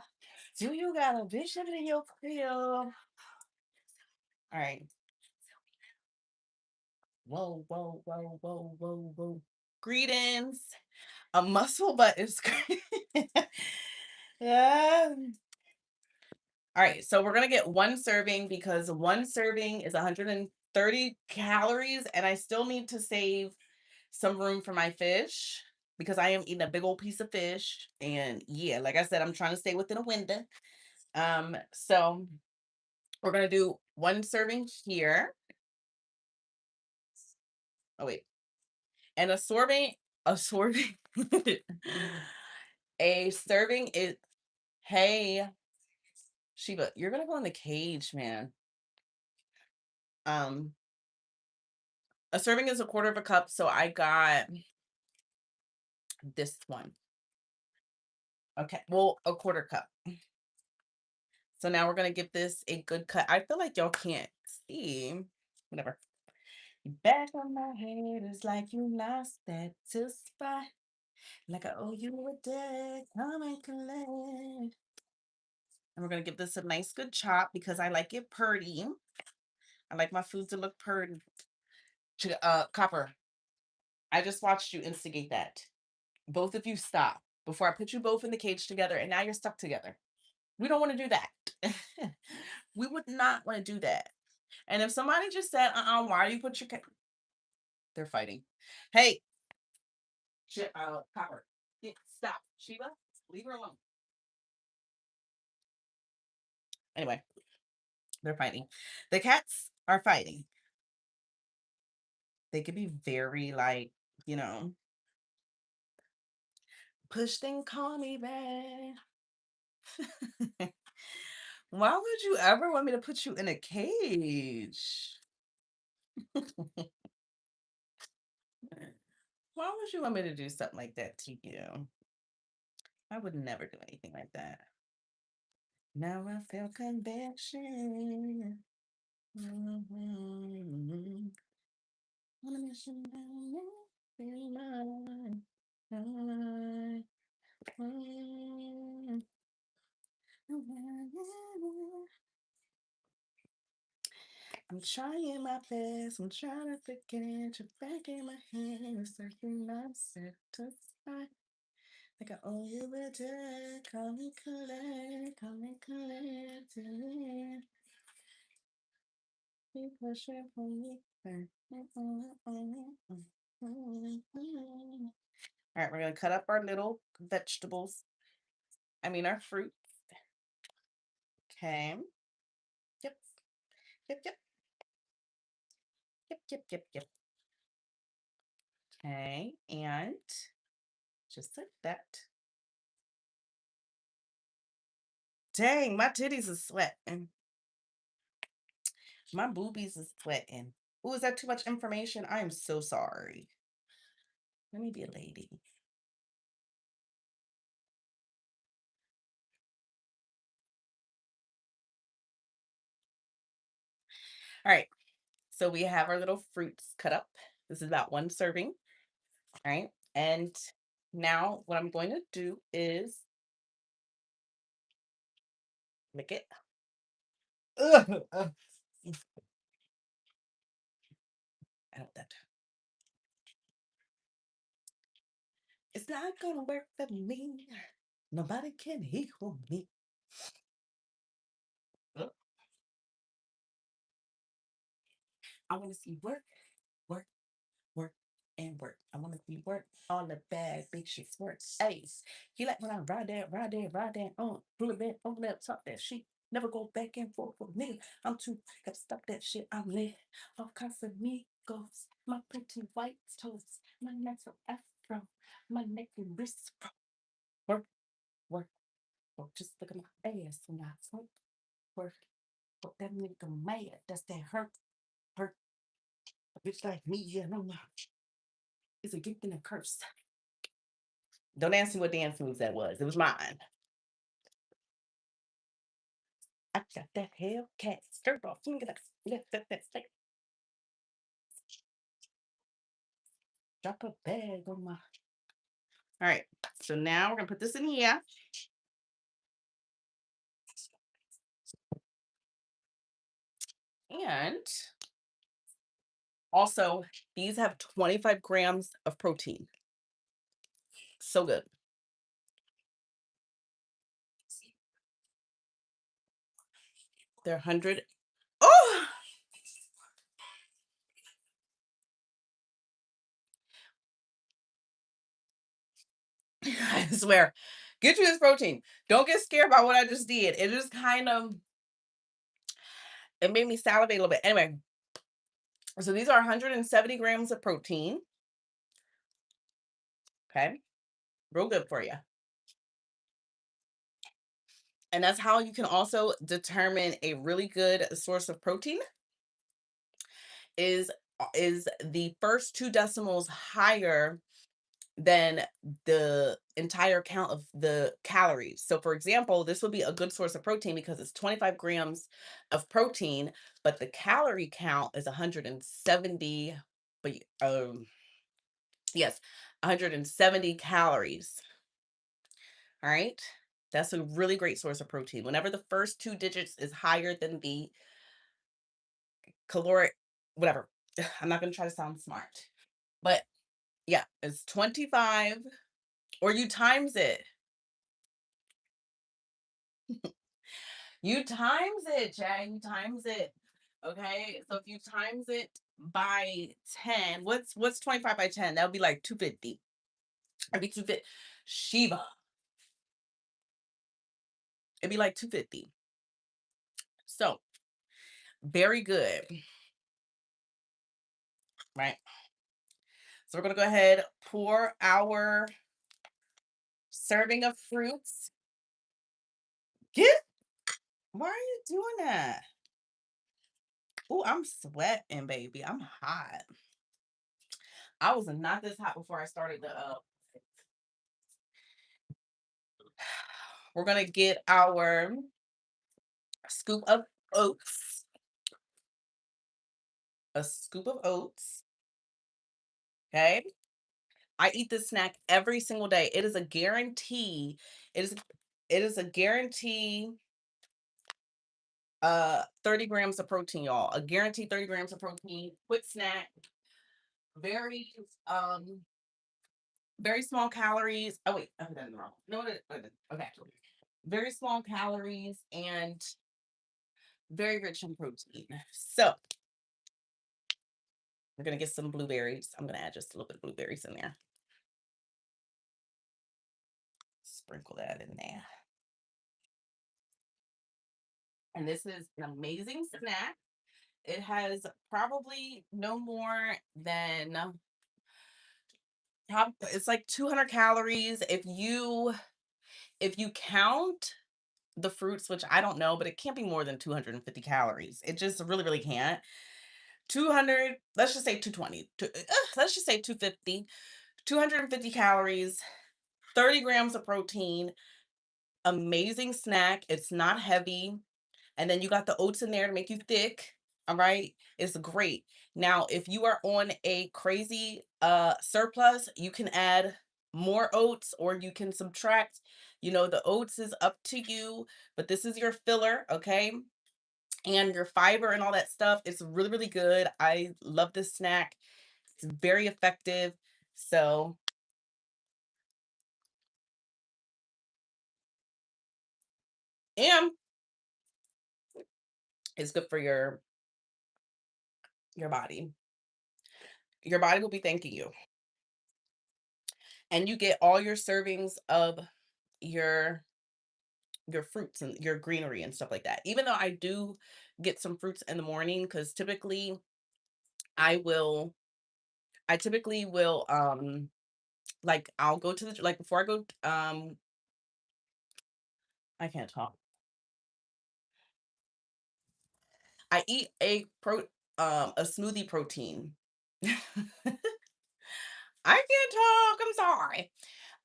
Do you got a bishop in your crib? All right. Whoa, whoa, whoa, whoa, whoa, whoa. Greetings. A muscle butt is yeah. All right, so we're gonna get one serving because one serving is 130 calories, and I still need to save some room for my fish because I am eating a big old piece of fish. And yeah, like I said, I'm trying to stay within a window. So we're gonna do one serving here. Oh wait, and a serving, a serving is. Hey, Shiva, you're gonna go in the cage, man. Um, a serving is a quarter of a cup, so I got this one. Okay, well, a quarter cup. So now we're gonna give this a good cut. I feel like y'all can't see. Whatever. Back on my head is like you lost that to spot. Like I owe you a debt. Come and collect. And we're gonna give this a nice good chop because I like it purty. I like my food to look purty. Copper. I just watched you instigate that. Both of you stop before I put you both in the cage together, and now you're stuck together. We don't want to do that. We would not want to do that. And if somebody just said, why do you put your they're fighting. Hey, Copper, stop. Shiva, leave her alone. Anyway, they're fighting. The cats are fighting. They could be very like, you know, push then call me back. Why would you ever want me to put you in a cage? Why would you want me to do something like that to you? I would never do anything like that. Now I feel conviction. Mm-hmm. Wanna miss you now, be mine. Mm. I'm trying my best. I'm trying to forget you back in my hand. So you're not set to side. Like I owe you a debt. Come and collect. Come and collect it. Be pushing for me. All right, we're gonna cut up our little vegetables. I mean our fruit. Okay. Yep. Yep. Yep. Yep. Yep. Yep. Yep. Okay. And just like that. Dang, my titties are sweating. My boobies is sweating. Ooh, is that too much information? I am so sorry. Let me be a lady. All right. So we have our little fruits cut up. This is about one serving. All right. And now what I'm going to do is lick it. Ugh, I don't that. It's not gonna work for me. Nobody can equal me. I want to see work, work, work, and work. I want to see work. All the bad bitches work. Hey, he like when I ride that, ride that, ride that pull it back, over that, talk that shit. Never go back and forth with me. I'm too got to stop that shit. I'm lit. All kinds of me goes. My pretty white toes. My natural afro. My neck and wrist. Work, work, work. Just look at my ass when I smoke. Work. But that nigga mad. That's that hurt. Hurt. A bitch like me, yeah, no, no. It's a gift and a curse. Don't ask me what dance moves that was. It was mine. I got that Hellcat. Stir off. Lift up that steak. Drop a bag on my. All right. So now we're gonna put this in here. And also, these have 25 grams of protein. So good. They're 100. Oh, I swear. Get you this protein. Don't get scared about what I just did. It just kind of it made me salivate a little bit. Anyway, so these are 170 grams of protein. Okay. Real good for you. And that's how you can also determine a really good source of protein is is the first two decimals higher than the entire count of the calories. So for example, this would be a good source of protein because it's 25 grams of protein, but the calorie count is 170, but yes, 170 calories. All right. That's a really great source of protein. Whenever the first two digits is higher than the caloric, whatever. I'm not going to try to sound smart, but yeah, it's 25 or you times it. You times it, Chad. You times it. Okay. So if you times it by 10, what's 25 by 10? That would be like 250. It'd be 250. Shiva. It'd be like 250. So very good. Right. So we're gonna go ahead, pour our serving of fruits. Get why are you doing that? Oh, I'm sweating, baby. I'm hot. I was not this hot before I started the we're gonna get our scoop of oats. A scoop of oats. Okay. I eat this snack every single day. It is a guarantee. It is it is a guarantee 30 grams of protein, y'all. A guaranteed 30 grams of protein. Quick snack. Very very small calories. Oh wait, I put that in the wrong. No, okay. Very small calories and very rich in protein. So we're gonna get some blueberries. I'm gonna add just a little bit of blueberries in there. Sprinkle that in there. And this is an amazing snack. It has probably no more than it's like 200 calories if you count the fruits, which I don't know, but it can't be more than 250 calories. It just really can't. 200, let's just say 220. Let's just say 250. 250 calories, 30 grams of protein, amazing snack. It's not heavy. And then you got the oats in there to make you thick. All right. It's great. Now, if you are on a crazy surplus, you can add more oats or you can subtract. You know, the oats is up to you, but this is your filler, okay? And your fiber and all that stuff. It's really good. I love this snack. It's very effective. So, and it's good for your body. Your body will be thanking you. And you get all your servings of your fruits and your greenery and stuff like that. Even though I do get some fruits in the morning cuz typically I will I typically will like I'll go to the like before I go I can't talk. I eat a smoothie protein. I can't talk. I'm sorry.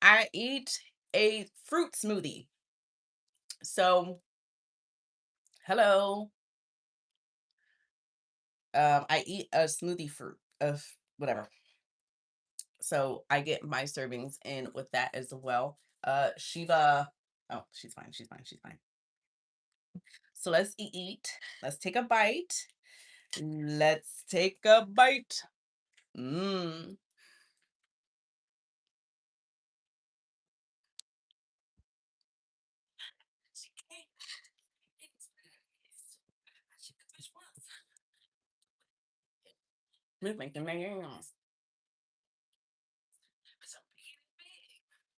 I eat a fruit smoothie. So Hello. I eat a smoothie fruit of whatever. So I get my servings in with that as well. Shiva. Oh, she's fine. She's fine. She's fine. So let's eat. Let's take a bite. Let's take a bite. Mmm.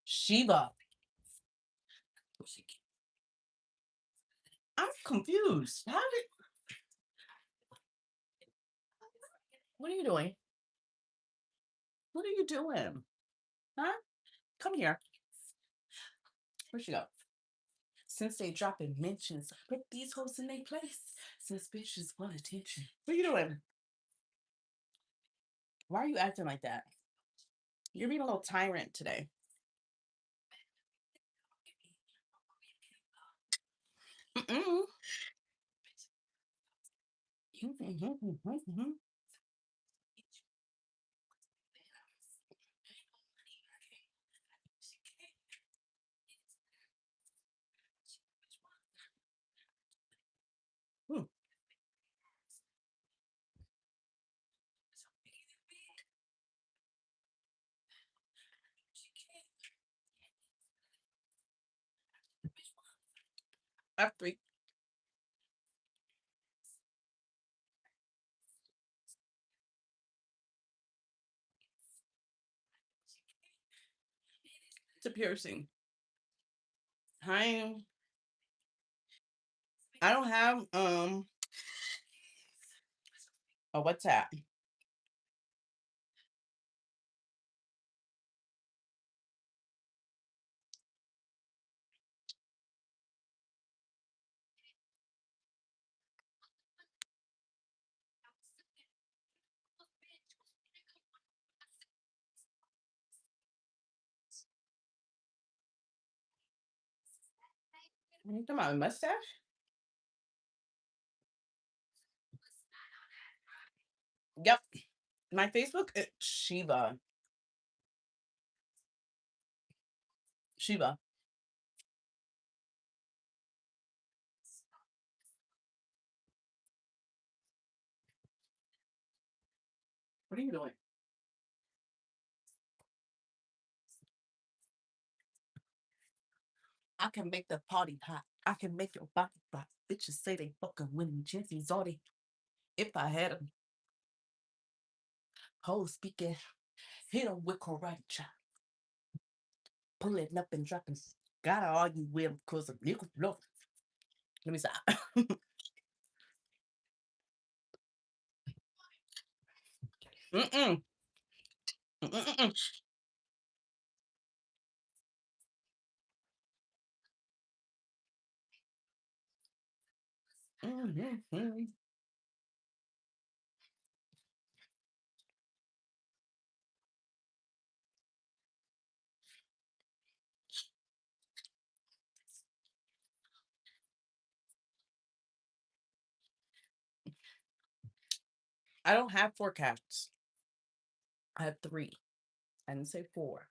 Shiva. I'm confused. What are you doing? What are you doing? Huh? Come here. Where'd she go? Since they dropping mentions, put these hoes in their place. Since bitches want attention. What are you doing? Why are you acting like that? You're being a little tyrant today. Mm-mm. Hmm. F3. It's a piercing. Hi. I don't have a WhatsApp. What are you talking about? A mustache? Yep. My Facebook is Shiva. Shiva. What are you doing? I can make the party hot. I can make your body rock. Bitches say they fucking winning chances all they. If I had them, hoes speaking, hit them with karate. Pulling up and dropping. Gotta argue with him because of nigga flow. Let me stop. Mm-mm. Mm-mm. Mm-mm. I don't have four cats. I have three. I didn't say four.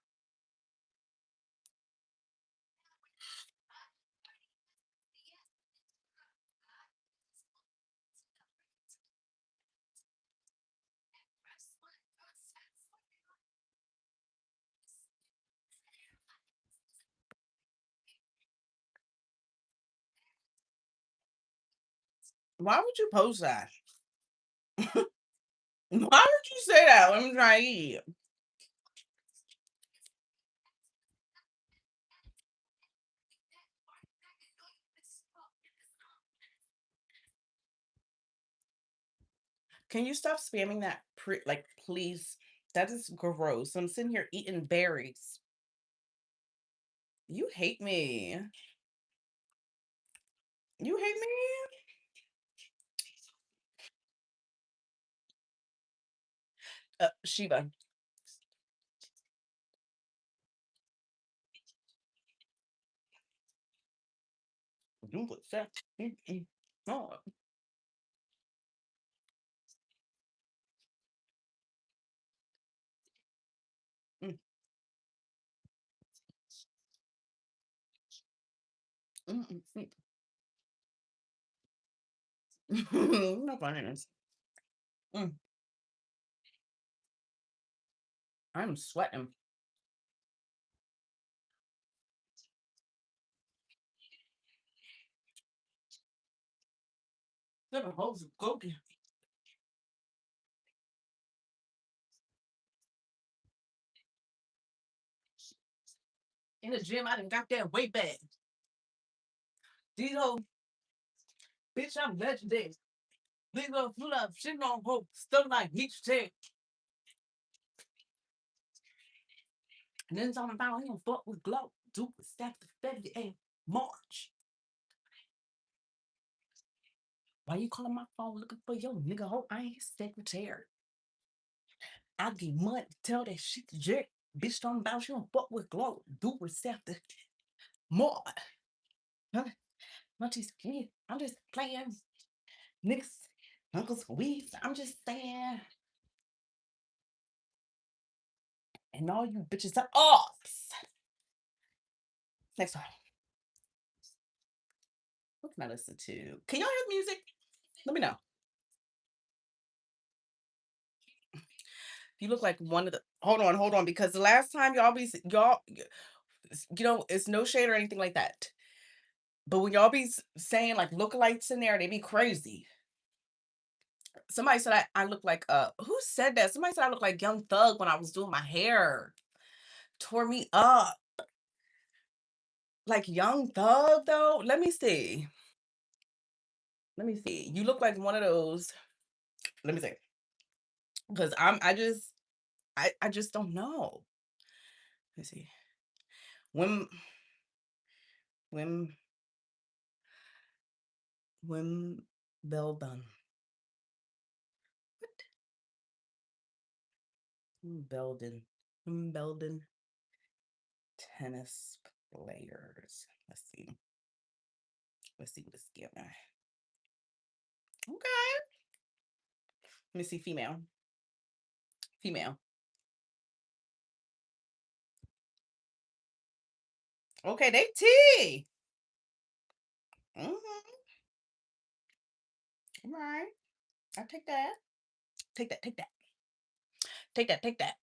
Why would you post that? Why would you say that? Let me try to eat. Can you stop spamming that? Like, please. That is gross. I'm sitting here eating berries. You hate me. You hate me? Shiva. Don't put that. Mm-mm. Oh. Mm, mm, mm, mm. No funniness. Mm, I'm sweating. Seven holes of coke. In the gym, I done got that weight back. These whole bitch, I'm legendary. These little full up shitting on hope, stuff like each tail. And then talking about him fuck with glow. Duke with staff the February and March. Why you calling my phone looking for your nigga? Hope I ain't his secretary. I get money to tell that shit to Jerry. Bitch talking about she don't fuck with glow. Duke with staff the March. Huh? Not just me. I'm just playing. Niggas, uncles, weaves. I'm just saying. And all you bitches are ops. Next one. What can I listen to? Can y'all hear music? Let me know. You look like one of the. Hold on, because the last time y'all, it's no shade or anything like that. But when y'all be saying like lookalikes in there, they be crazy. Somebody said I look like who said that? Somebody said I look like Young Thug when I was doing my hair. Tore me up. Like Young Thug though. Let me see. Let me see. You look like one of those. Let me see. Because I just don't know. Let me see. When when when Belden. Belden. Belden tennis players. Let's see. Let's see what it's giving. Okay. Let me see female. Female. Okay, they T. Mm-hmm. All right. I'll take that. Take that. Take that. Take that. Take that.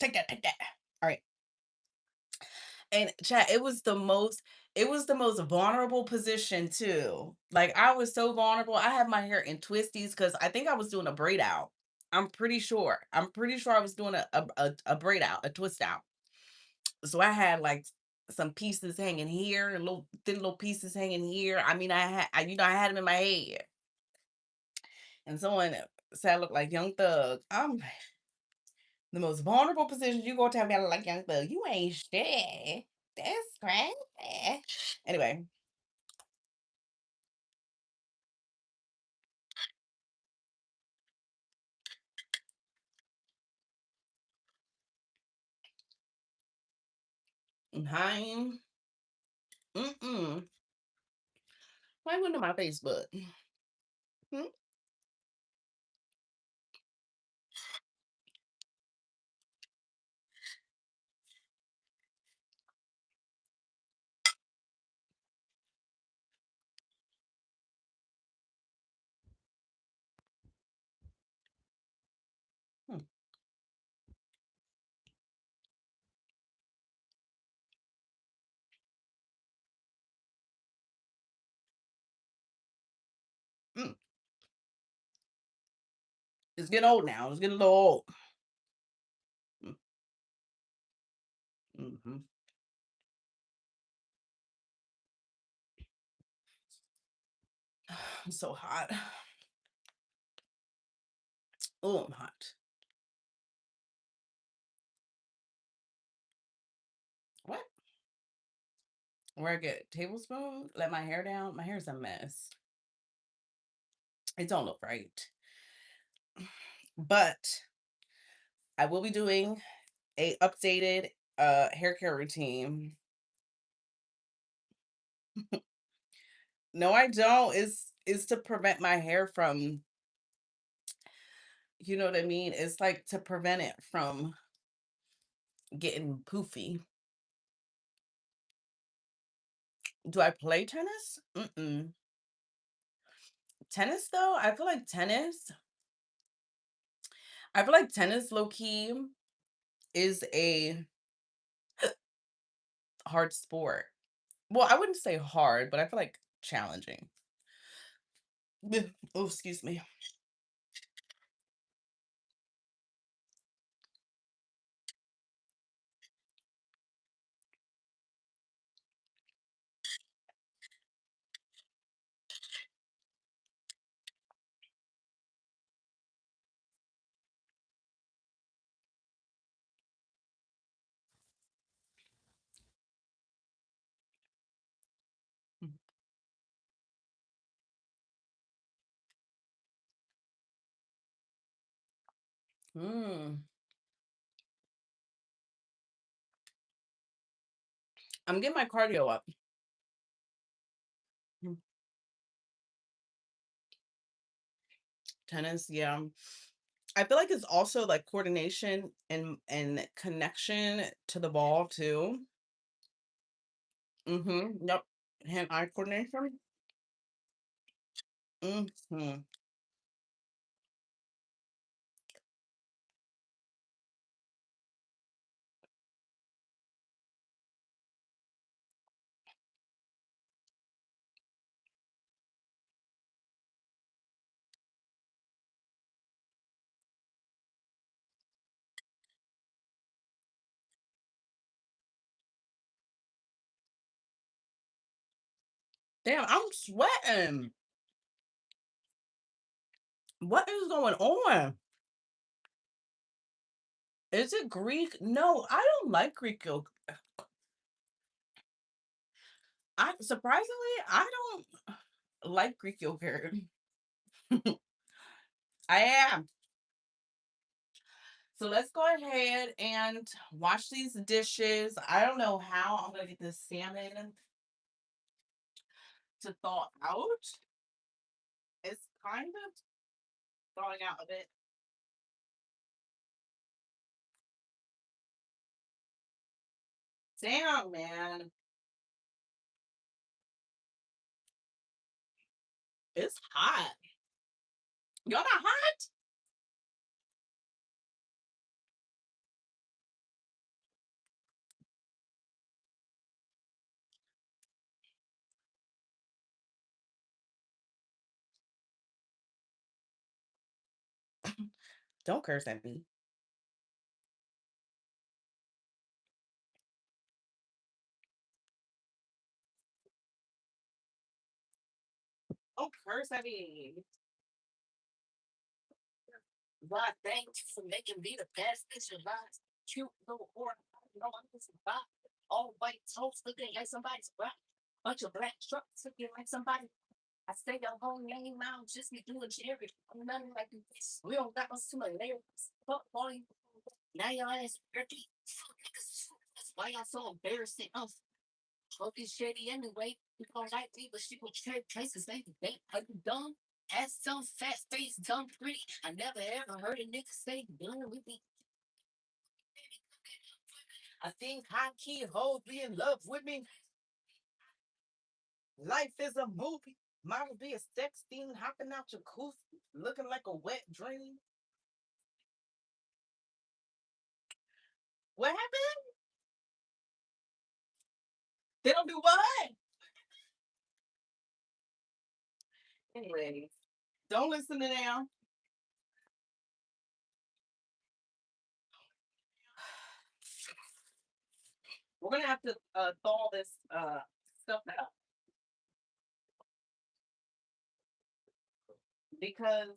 Take that. Take that. All right. And chat, it was the most vulnerable position too. Like I was so vulnerable. I had my hair in twisties because I think I was doing a braid out. I'm pretty sure. I'm pretty sure I was doing a braid out, a twist out. So I had like some pieces hanging here and little thin little pieces hanging here. I mean, I had them in my head. And someone said I look like Young Thug. I'm the most vulnerable position. You gonna tell me I look like Young Thug? You ain't shit. That's crazy. Anyway, hi. Mm-mm. Why went to my Facebook? Hmm? Hmm. Mm. It's getting old now. It's getting a little old. Mm. Mm-hmm. I'm so hot. Oh, I'm hot. What? Where I get a tablespoon? Let my hair down? My hair's a mess. It don't look right. But I will be doing a updated hair care routine. No, I don't. It's to prevent my hair from, you know what I mean? It's like to prevent it from getting poofy. Do I play tennis? Mm-mm. Tennis though, I feel like tennis low key is a hard sport. Well, I wouldn't say hard, but I feel like challenging. Oh, excuse me. Mm. I'm getting my cardio up. Mm. Tennis, yeah. I feel like it's also like coordination and connection to the ball too. Mm-hmm. Yep. Hand-eye coordination. Mm-hmm. Damn, I'm sweating. What is going on? Is it Greek? No, I don't like Greek yogurt. I surprisingly, I don't like Greek yogurt. I am. So let's go ahead and wash these dishes. I don't know how I'm gonna get this salmon to thaw out. It's kind of thawing out a bit. Damn, man. It's hot. Y'all not hot? Don't curse at me. Don't curse at me. God, thanks for making me the best picture lives. Cute little whore. No, I'm just a bop. All white toast looking like somebody's butt. Bunch of black trucks looking like somebody. I say your whole name now, just be doing Jerry. I'm nothing like this. We don't got us to my lyrics. Fuck boy. Now your ass dirty. Fuck niggas. That's why y'all so embarrassing. Fucking shitty anyway. You don't like me, but she will trade traces. They are you dumb? Ass some fat face, dumb pretty. I never ever heard a nigga say done with me. I think high key hoes be in love with me. Life is a movie. Mine would be a sex scene hopping out your coop, looking like a wet dream. What happened? They don't do what? Anyways, don't listen to them. We're gonna have to thaw this stuff out because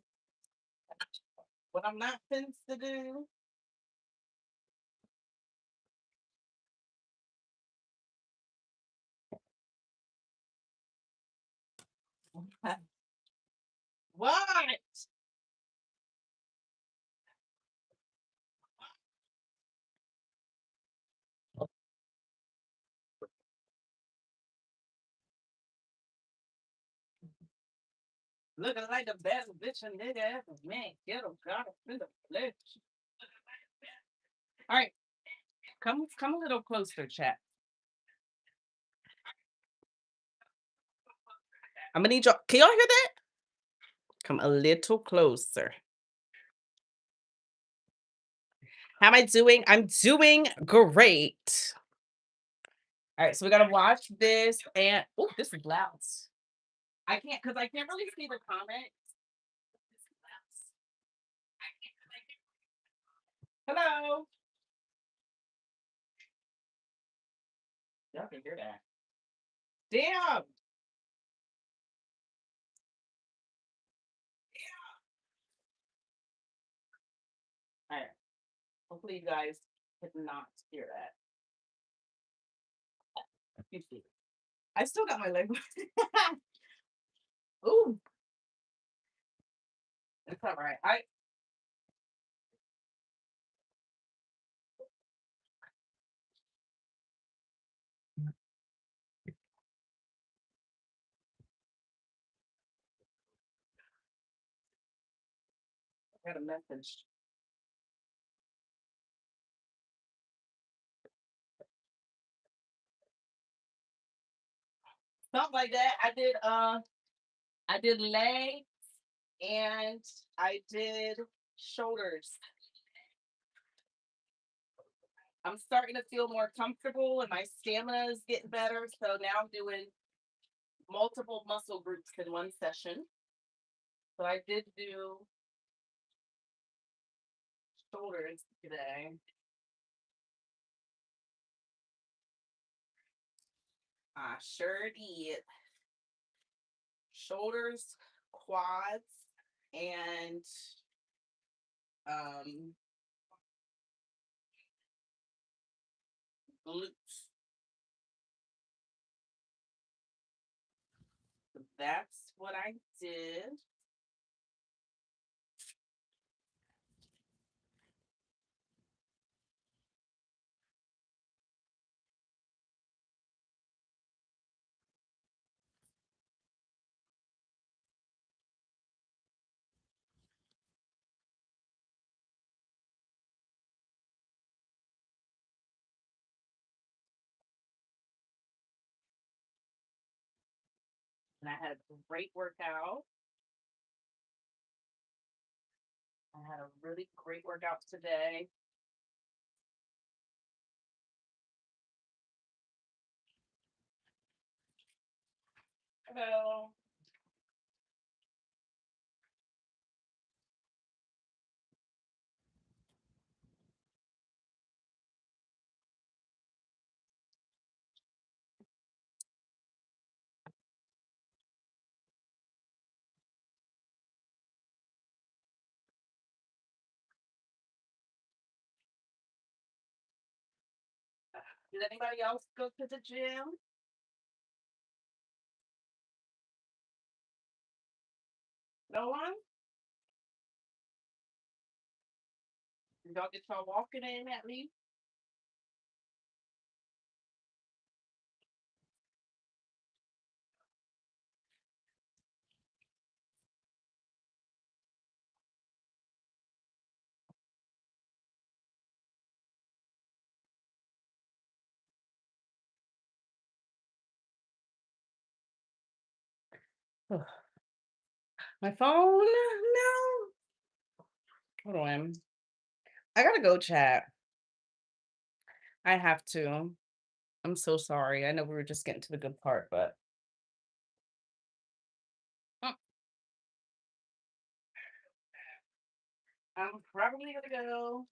what I'm not fenced to do. What? Looking like the best bitch a nigga ever man. Get him, got him in the flesh. All right, come a little closer, chat. I'm gonna need y'all. Can y'all hear that? Come a little closer. How am I doing? I'm doing great. All right, so we gotta watch this and oh, this is loud. I can't really see the comments. Hello. Y'all can hear that. Damn. All right. Hopefully you guys could not hear that. You see. I still got my leg. Ooh, it's all right. I got a message. Something like that. I did legs and I did shoulders. I'm starting to feel more comfortable and my stamina is getting better. So now I'm doing multiple muscle groups in one session. So I did do shoulders today. I sure did. Shoulders, quads, and um glutes. So that's what I did. And I had a great workout. I had a really great workout today. Hello. Did anybody else go to the gym? No one? Did y'all get y'all walking in at least? My phone? No. Hold on. I gotta go chat. I have to. I'm so sorry. I know we were just getting to the good part, but mm, I'm probably gonna go.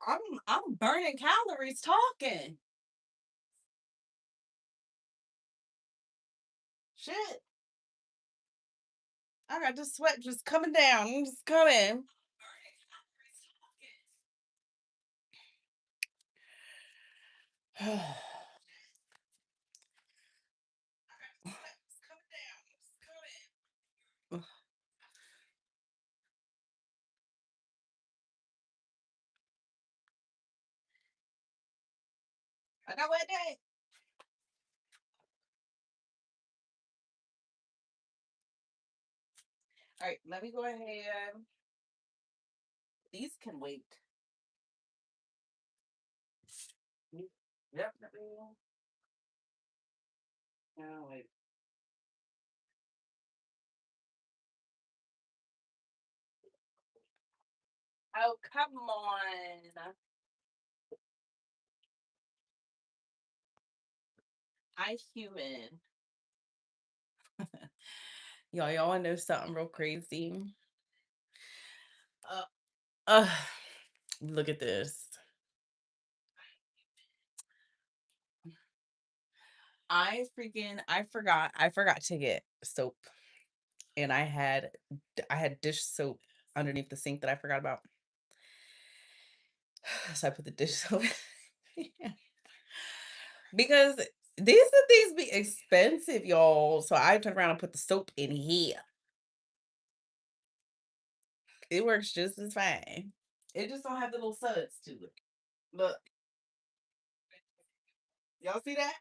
I'm burning calories talking. Shit. I got the sweat just coming down. Just coming. I got wet day. All right, let me go ahead. These can wait. Yep. Oh, wait. Oh, come on. I human. Y'all want to know something real crazy? Uh, uh, look at this. I forgot to get soap, and I had dish soap underneath the sink that I forgot about. So I put the dish soap because these things be expensive, y'all. So I turned around and put the soap in here. It works just as fine. It just don't have the little suds to it. Look, y'all see that?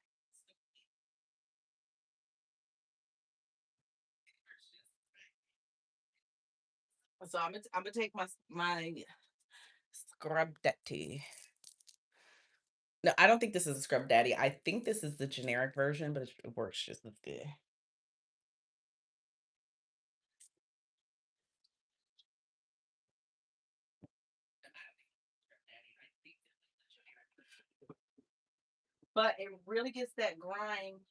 So I'm gonna take my scrub daddy. No, I don't think this is a scrub daddy. I think this is the generic version, but it works just as good. But it really gets that grime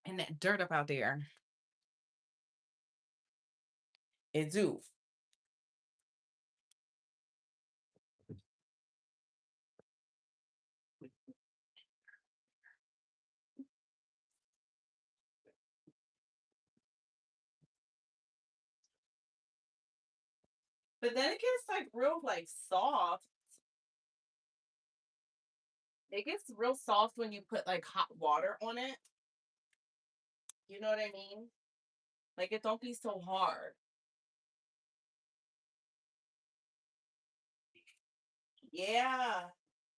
and that dirt up out there. It do. But then it gets like real like soft. It gets real soft when you put like hot water on it. You know what I mean? Like it don't be so hard. Yeah.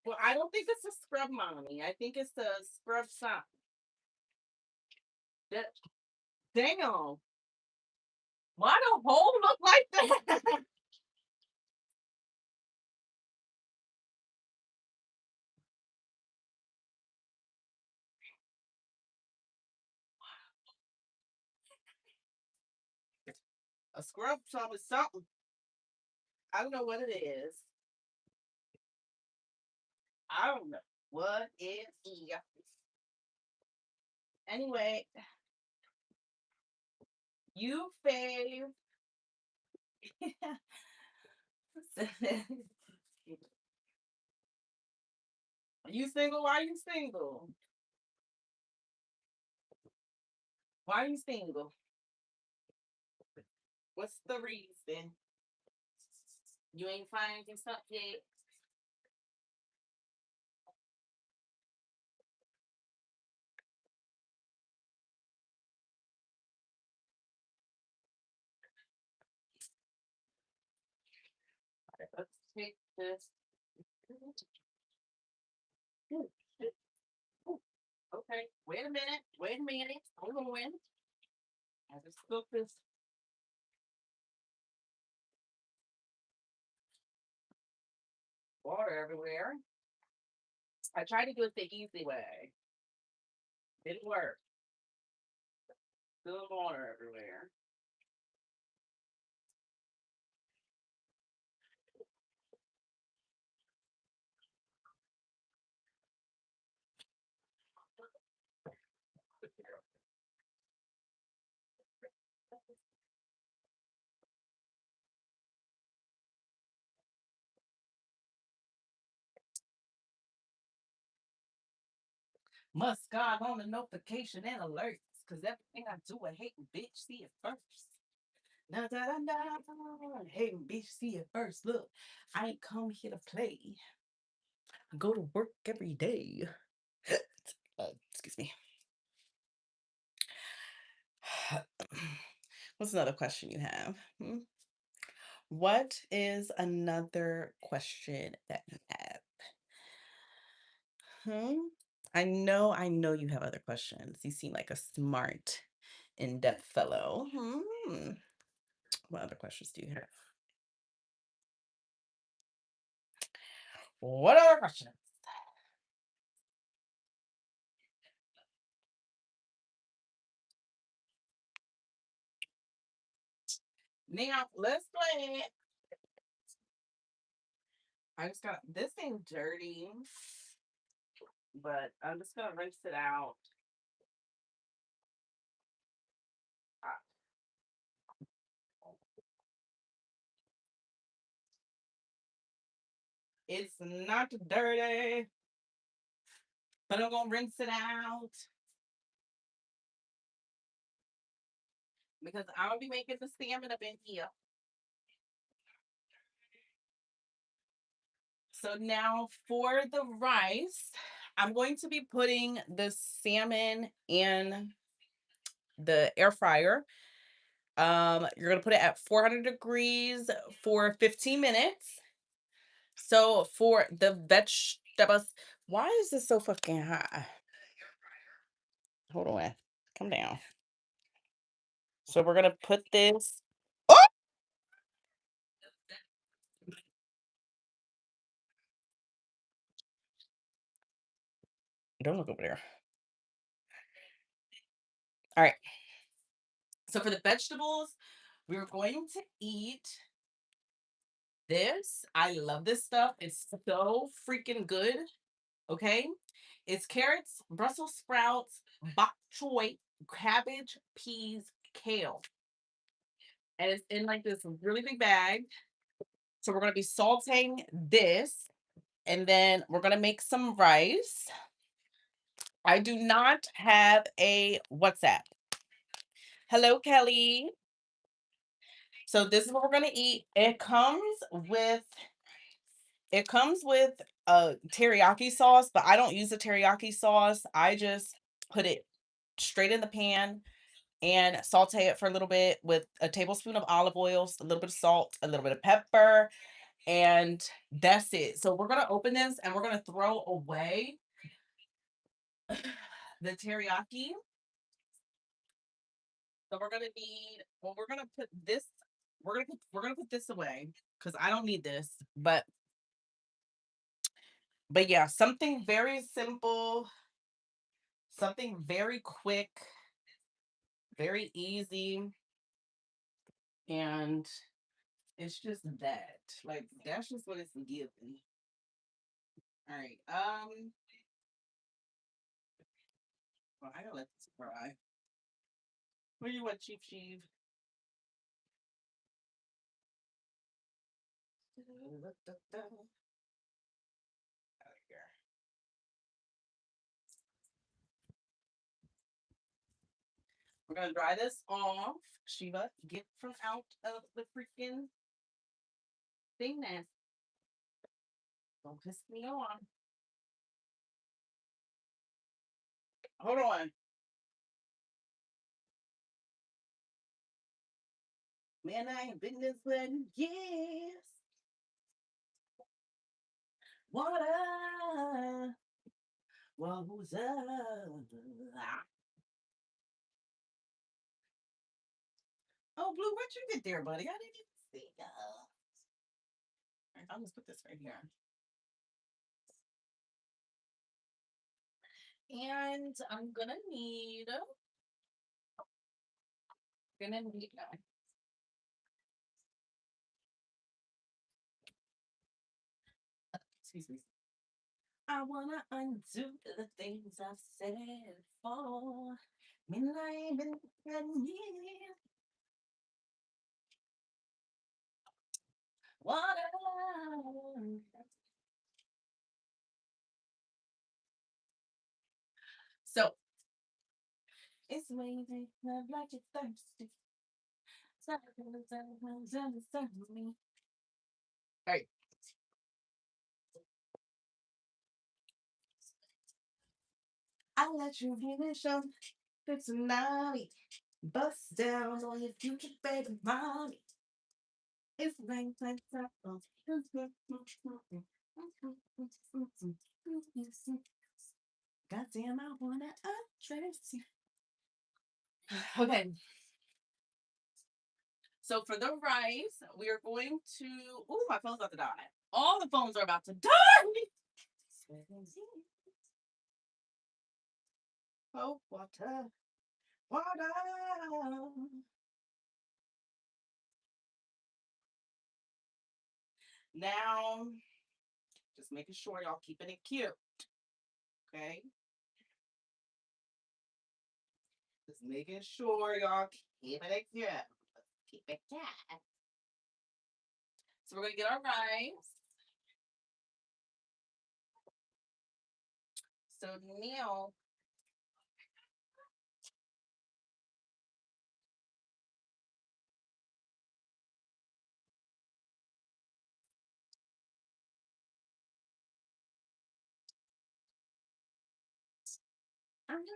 Well, I don't think it's a scrub mommy. I think it's a scrub shop. That, damn. Why the hole look like that? A scrub shop is something. I don't know what it is. I don't know what it is. Anyway, you fave. You single? Why are you single? Why are you single? What's the reason? You ain't finding something yet. Let's take this. Okay, wait a minute. Wait a minute. Hold on. I just took this water everywhere. I tried to do it the easy way. Didn't work. Still water everywhere. Must God on the notification and alerts, cause everything I do, a hating bitch see it first. Da, da, da, da. Hating bitch see it first. Look, I ain't come here to play. I go to work every day. Excuse me. What's another question you have? What is another question that you have? I know you have other questions. You seem like a smart, in-depth fellow. What other questions do you have? What other questions? Now, let's play it. I just got this thing dirty, but I'm just gonna rinse it out. It's not dirty, but I'm gonna rinse it out because I'm gonna be making the salmon up in here. So now for the rice, I'm going to be putting the salmon in the air fryer. You're gonna put it at 400 degrees for 15 minutes. So for the vegetables, why is this so fucking hot? Hold on, come down. So we're gonna put this. Oh, don't look over there. All right. So for the vegetables, we're going to eat this. I love this stuff. It's so freaking good. Okay. It's carrots, Brussels sprouts, bok choy, cabbage, peas, kale. And it's in like this really big bag. So we're going to be sauteing this and then we're going to make some rice. I do not have a WhatsApp. Hello, Kelly. So this is what we're going to eat. It comes with a teriyaki sauce, but I don't use the teriyaki sauce. I just put it straight in the pan and saute it for a little bit with a tablespoon of olive oil, a little bit of salt, a little bit of pepper, and that's it. So we're gonna open this and we're gonna throw away the teriyaki. So we're gonna need. Well, we're gonna put this. We're gonna put this away because I don't need this. But yeah, something very simple, something very quick, very easy, and it's just that. Like that's just what it's giving. All right. Well, I gotta let this dry. What do you want, Chief Chief? We're gonna dry this off. Shiva, get from out of the freaking thing now. Don't piss me off. Hold on. Man, I ain't been this way in years. Water. What was up? Oh, Blue, where'd you get there, buddy? I didn't even see you. All right, I'll just put this right here. And I'm gonna need excuse me. I wanna undo the things I've said before. Midnight been years. Water. So it's amazing, love like you're thirsty. All right. I'll let you finish them. It's tsunami. Bust down on your future baby mommy. It's rain like that. Goddamn, I wanna undress you. Okay. So for the rice, we are going to. Oh, my phone's about to die. All the phones are about to die. Oh, water, water. Now, just making sure y'all keeping it cute. Okay. Just making sure y'all keeping it cute. Keep it cute. So we're gonna get our rice. So now, I know you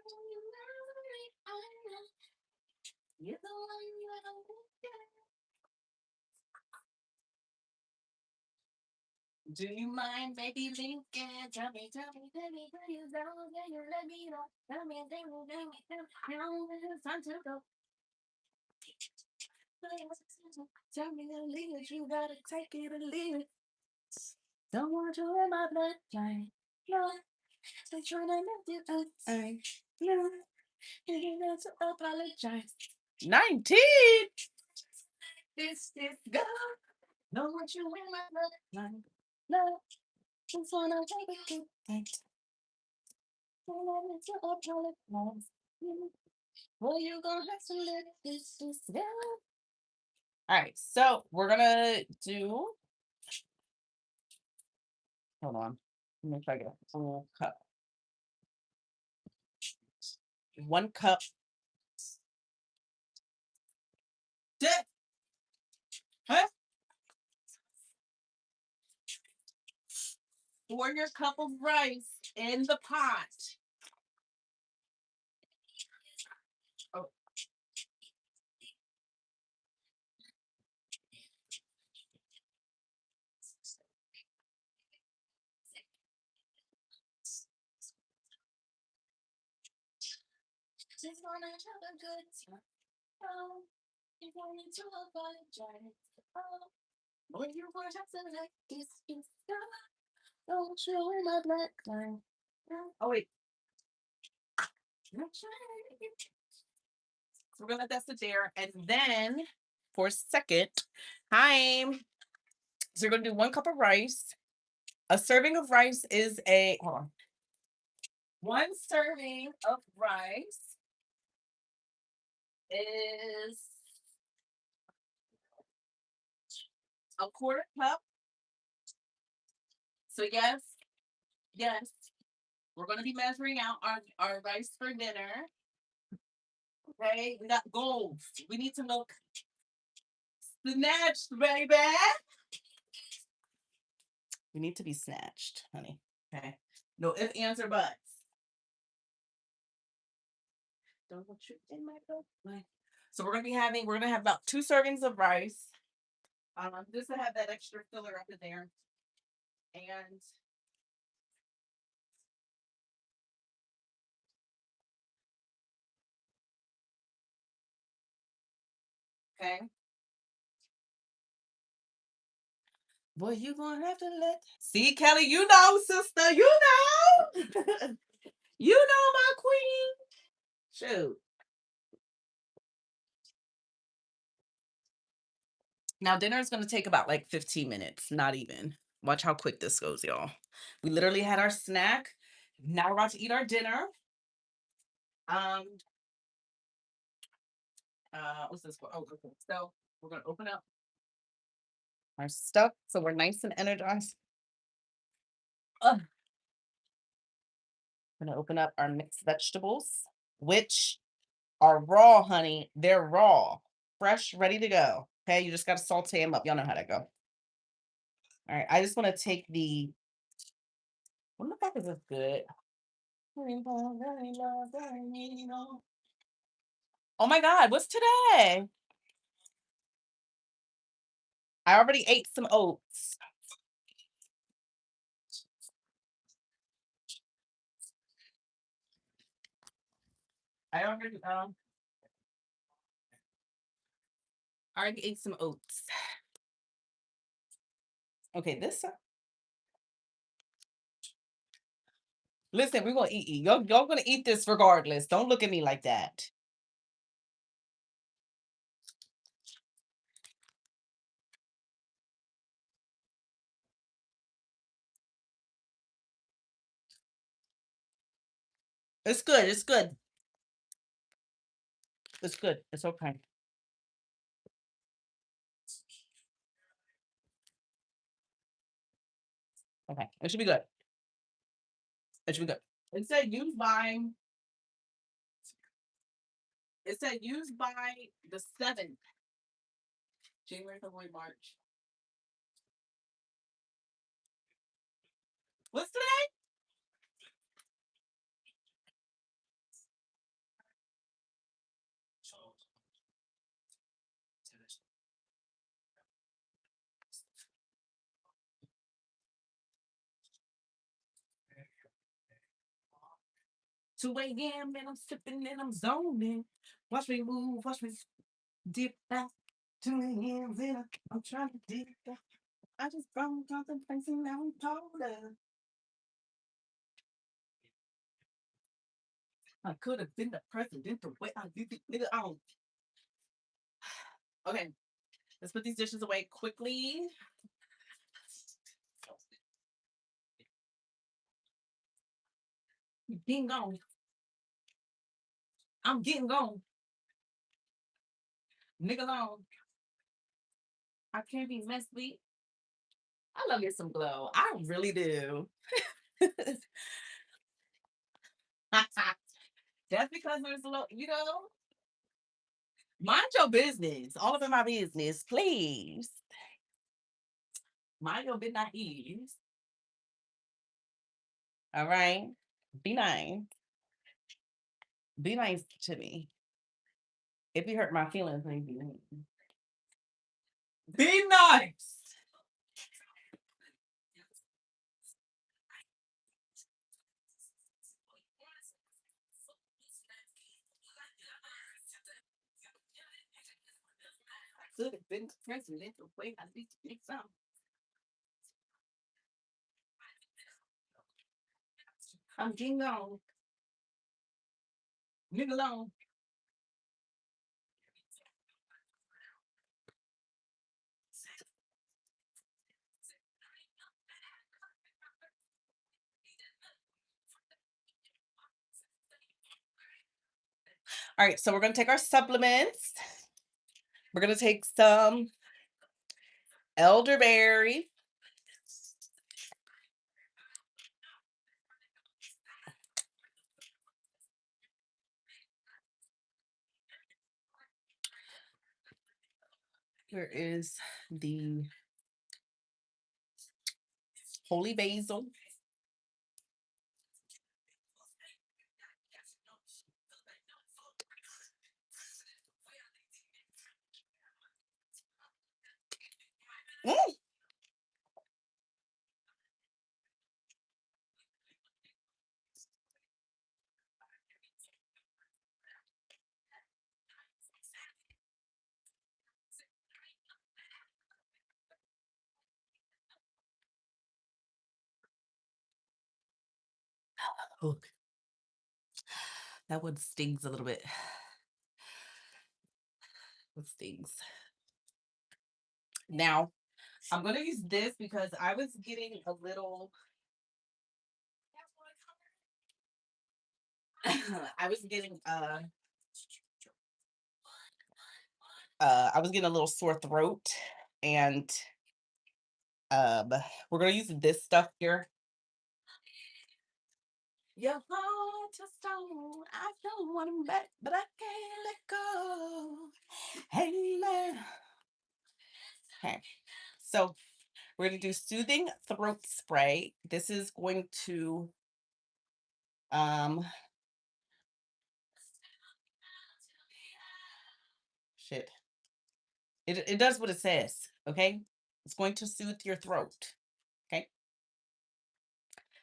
love me. I know you're the one you do you mind, baby Lincoln? Tell me, do you know? Can you let me know? Tell me, now it's time to go. Tell me to leave it, you gotta take it or leave it. Don't want you in my bloodline. No, I'm trying to make you up. No, you got to apologize. 19. This is God. Don't want you in my bloodline. No, just wanna take it to things. Don't want me to apologize. Well, you gonna have to let this go. All right, so we're gonna do. Hold on. Let me try to get a full cup. 1 cup. Huh? Pour your cup of rice in the pot. Oh. Just wanna have a good time. Oh, you want me to apologize. Oh, boy, you gonna have to let this go. Don't you in my black line. Oh, wait. So we're gonna let that sit there, and then for a second time, so you're gonna do 1 cup of rice. A serving of rice is a hold on. 1 serving of rice is a 1/4 cup. So yes, we're gonna be measuring out our rice for dinner. Okay, we got goals. We need to look snatched, baby. We need to be snatched, honey. Okay. No ifs, ands, or buts. Don't want you in my boat. So we're gonna have about 2 servings of rice. Just to have that extra filler up in there. And okay. Boy, you gonna have to let see Kelly, you know, sister, you know. You know my queen. Shoot. Now dinner is gonna take about like 15 minutes, not even. Watch how quick this goes, y'all. We literally had our snack. Now we're about to eat our dinner. Um, what's this for? Oh, okay. So we're gonna open up our stuff so we're nice and energized. Ugh. I'm gonna open up our mixed vegetables, which are raw, honey. They're raw, fresh, ready to go. Okay, you just gotta saute them up. Y'all know how to go. All right, I just want to take the. What the fuck is this good? Oh my God, what's today? I already ate some oats. I already ate some oats. Okay, this. Listen, we're gonna eat. Y'all gonna eat this regardless. Don't look at me like that. It's good. It's good. It's good. It's okay. Okay, it should be good. It should be good. It said used by. It said used by the 7th. January, February, March. What's today? Two a.m. and I'm sipping and I'm zoning. Watch me move. Watch me dip back. 2 a.m. and I'm trying to dip back. I just found contemplating now I'm taller. I could have been the president the way I did it. Nigga, I don't. Okay, let's put these dishes away quickly. Getting gone. I'm getting gone. Nigga alone. I can't be messed with. I love get some glow. I really do. That's because there's a little, mind your business. All up in my business, please. Mind your business. All right. Be nice. Be nice to me. If you hurt my feelings, then be nice. Be nice. Could have been the president the way I did it. I'm getting on. Nigga alone. All right, so we're gonna take our supplements. We're gonna take some elderberry. Here is the holy basil. Mm. Oh, that one stings a little bit. It stings. Now, I'm going to use this because I was getting a little. I was getting I was getting a little sore throat, and um we're gonna use this stuff here. Your heart is stone. I don't want him back, but I can't let go. Hey, man. Okay. So we're going to do soothing throat spray. This is going to, um, shit. It does what it says. Okay. It's going to soothe your throat. Okay.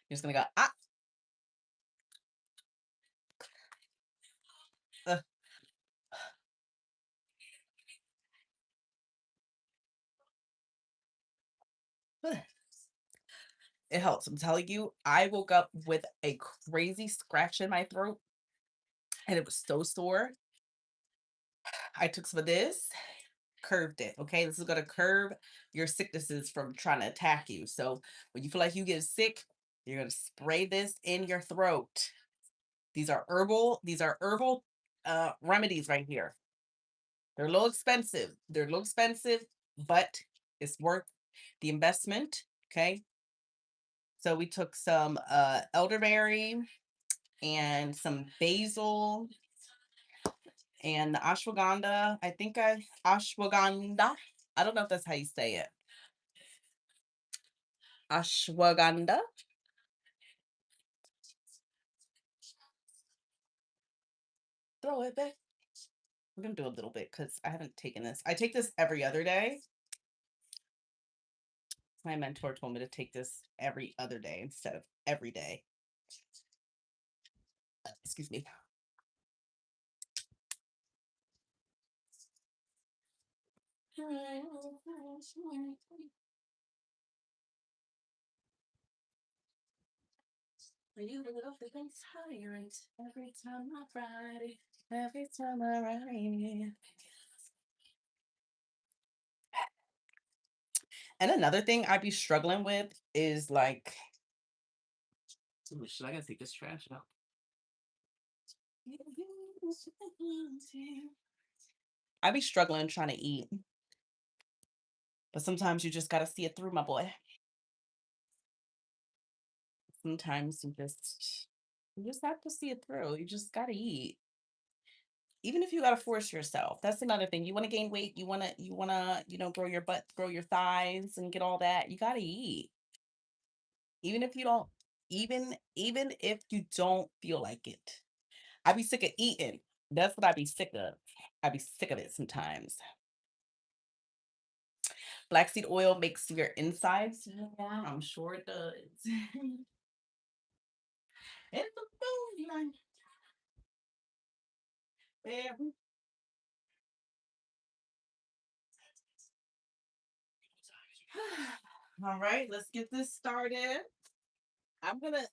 You're just going to go, ah. Uh, It helps. I'm telling you, I woke up with a crazy scratch in my throat and it was so sore. I took some of this, curved it. Okay. This is going to curb your sicknesses from trying to attack you. So when you feel like you get sick, you're going to spray this in your throat. These are herbal remedies right here. They're a little expensive. But it's worth the investment. Okay. So we took some elderberry and some basil and the ashwagandha. Ashwagandha. I don't know if that's how you say it. Ashwagandha. Throw it back. I'm gonna do a little bit because I haven't taken this. I take this every other day. My mentor told me to take this every other day instead of every day. Excuse me. You little things tyrant every time I ride it. Every time I ride it. And another thing I'd be struggling with is like, ooh, shit, I gotta take this trash out. I'd be struggling trying to eat, but sometimes you just gotta see it through, my boy. Sometimes you just have to see it through. You just gotta eat. Even if you gotta force yourself. That's another thing. You want to gain weight, you wanna, grow your butt, grow your thighs and get all that. You gotta eat. Even if you don't, even if you don't feel like it. I'd be sick of eating. That's what I'd be sick of. I'd be sick of it sometimes. Flaxseed oil makes your insides warm. I'm sure it does. It's the food line. Baby. All right, let's get this started. I'm gonna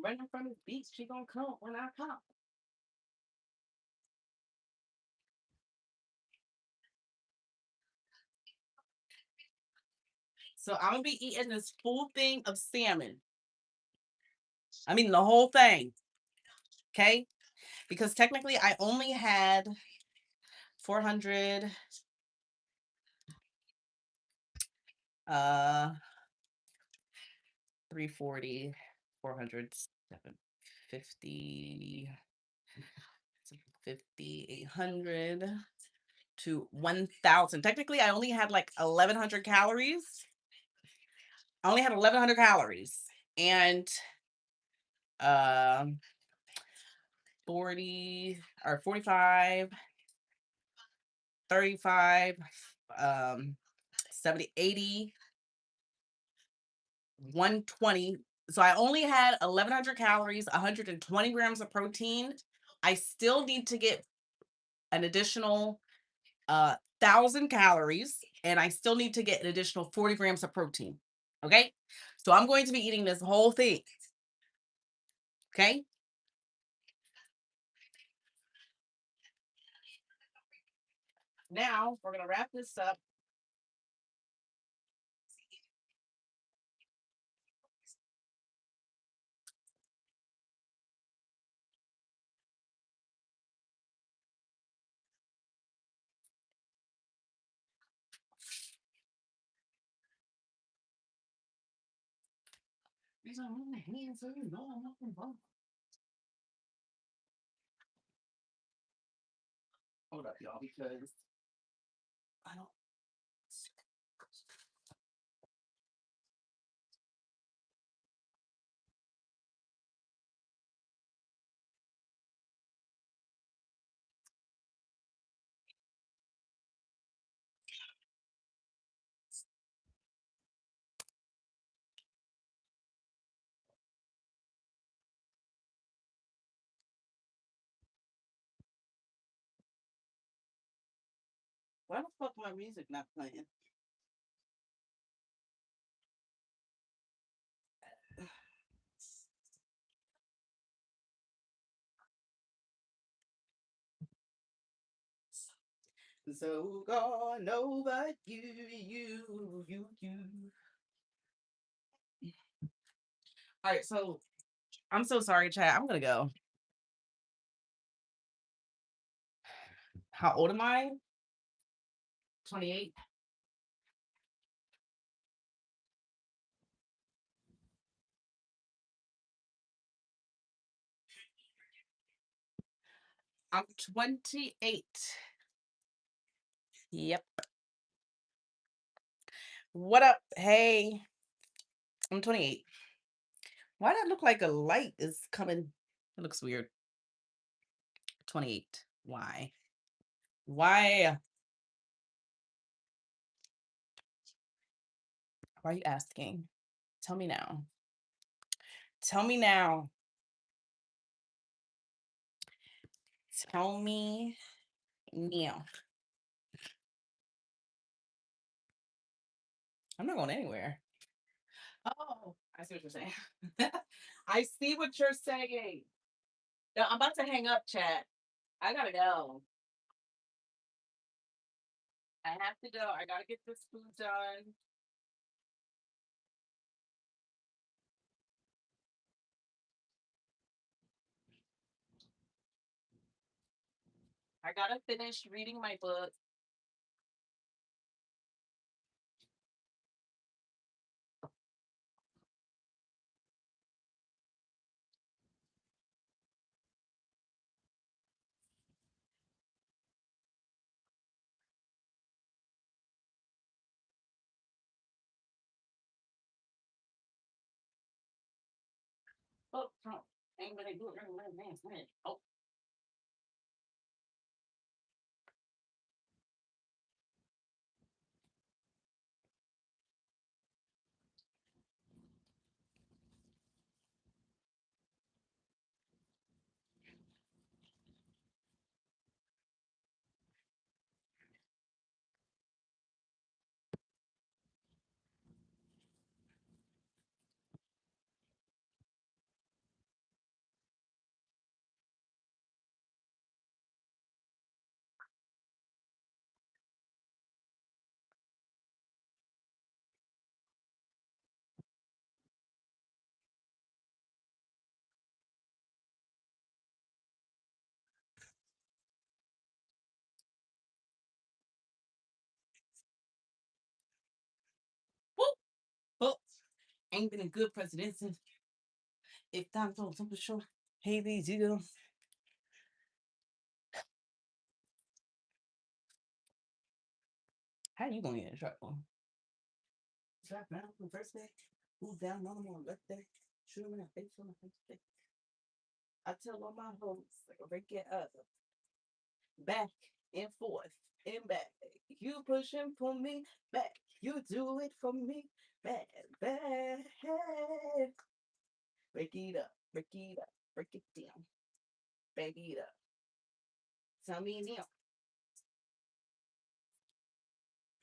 right in front of the beach. She gonna come when I come. So I'm gonna be eating this full thing of salmon. I mean the whole thing. Okay, because technically I only had 400 uh 340, 400, 750, 50, 800 to 1,000. Technically, I only had like 1,100 calories. I only had 1,100 calories and um 40 or 45, 35, um 70, 80, 120. So I only had 1,100 calories, 120 grams of protein. I still need to get an additional 1,000 calories, and I still need to get an additional 40 grams of protein. Okay. So I'm going to be eating this whole thing. Okay. Now we're going to wrap this up. Hold up, y'all, because I don't. Why the fuck my music not playing? So gone over you. All right, so I'm so sorry, chat. I'm gonna go. How old am I? 28. I'm 28. Yep. What up? Hey, I'm 28. Why does that look like a light is coming? It looks weird. 28. Why? Why? Why are you asking? Tell me now. Tell me now. Tell me now. I'm not going anywhere. Oh, I see what you're saying. I see what you're saying. No, I'm about to hang up, chat. I gotta go. I have to go. I gotta get this food done. I gotta finish reading my book. Oh, Trump. Ain't gonna do it. Oh, whoop. Oh, ain't been a good president since if time told something sure. Hey, these you. How you gonna get in trouble? Drive down on the first day, move down another one left day, shoot him in the face on the first day. I tell all my hoes, like, break it up, back and forth and back. You pushing for me, back. You do it for me, back, back. Break it up, break it up, break it down, break it up. Tell me now.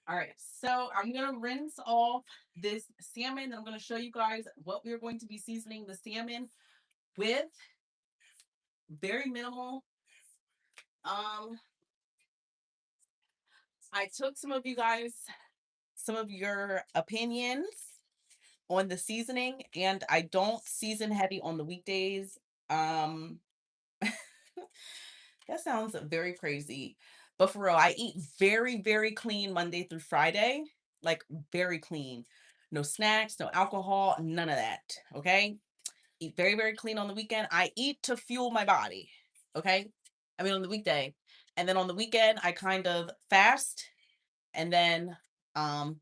All right, so I'm gonna rinse off this salmon. I'm gonna show you guys what we're going to be seasoning the salmon with. Very minimal. Um, I took some of your opinions on the seasoning, and I don't season heavy on the weekdays. Um, that sounds very crazy, but for real, I eat very, very clean Monday through Friday, like very clean. no snacks, no alcohol, none of that. Okay. Eat very, very clean on the weekend. I eat to fuel my body. Okay. I mean, on the weekday. And then on the weekend, I kind of fast. And then um,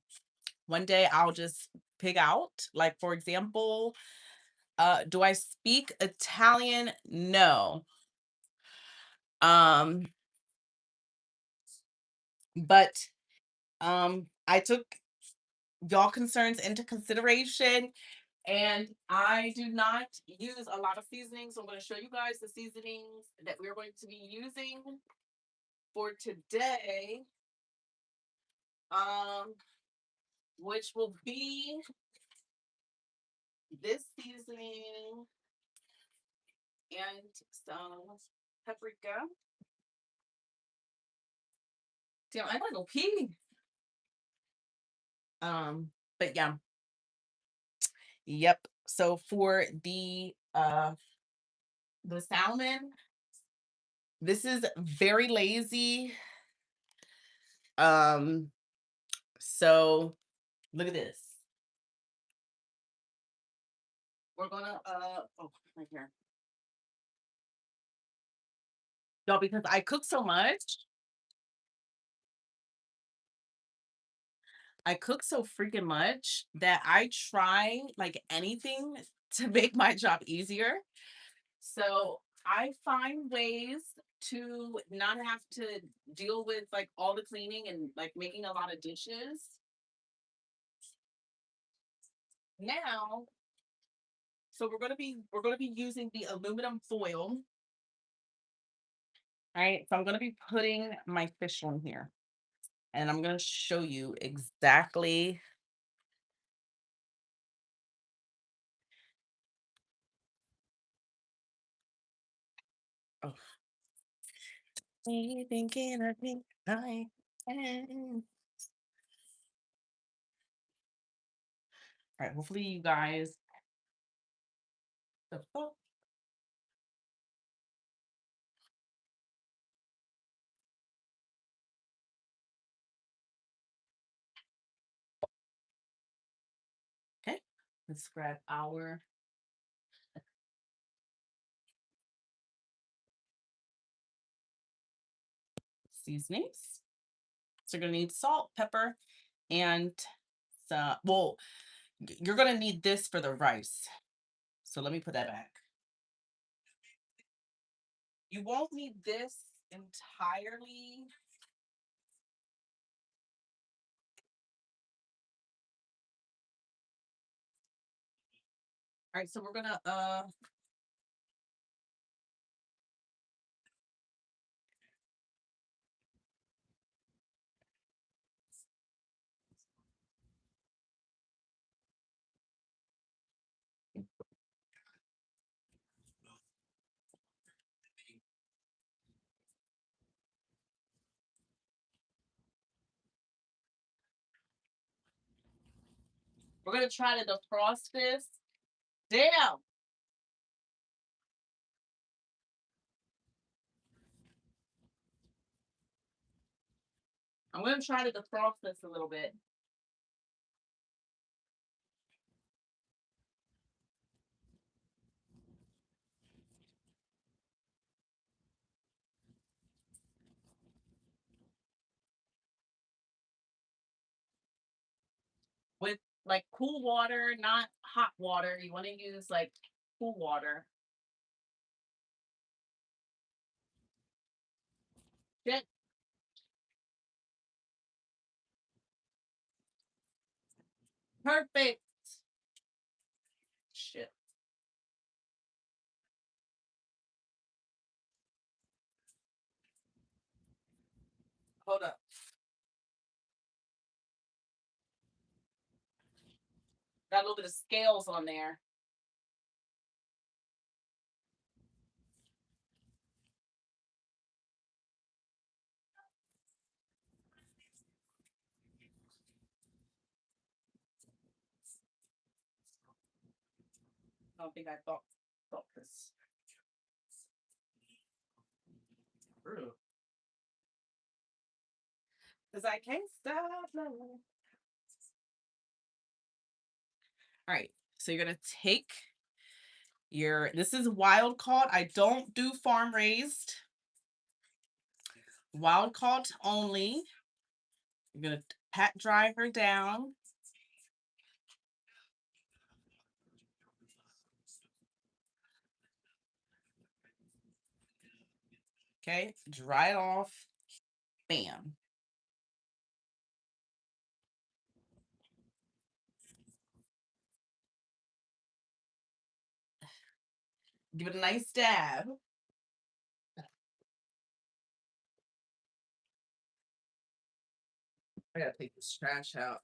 one day I'll just pig out. Like, for example, do I speak Italian? No. Um, but I took y'all concerns into consideration, and I do not use a lot of seasonings. So I'm going to show you guys the seasonings that we're going to be using for today, um, which will be this seasoning and some paprika. Damn, I gotta go pee. Um, but yeah, yep. So for the salmon, this is very lazy. Um, so look at this. We're gonna oh, right here. Y'all, because I cook so much, I cook so freaking much that I try like anything to make my job easier. So I find ways to not have to deal with like all the cleaning and like making a lot of dishes. Now, so we're gonna be using the aluminum foil. All right, so I'm gonna be putting my fish on here, and I'm gonna show you exactly. Oh, me thinking I think I can. All right, hopefully you guys. The fuck? Okay, let's grab our seasonings. So you're gonna need salt, pepper, and well, you're gonna need this for the rice. So let me put that back. You won't need this entirely. All right, so we're gonna try to defrost this. Damn. I'm gonna try to defrost this a little bit with like cool water, not hot water. You want to use like cool water. Shit. Perfect. Shit. Hold up. Got a little bit of scales on there. I don't think I thought this through. Because I can't stop loving. All right. So you're gonna take this is wild caught. I don't do farm raised. Wild caught only. You're gonna pat dry her down. Okay, dry it off. Bam. Give it a nice dab. I gotta take this trash out.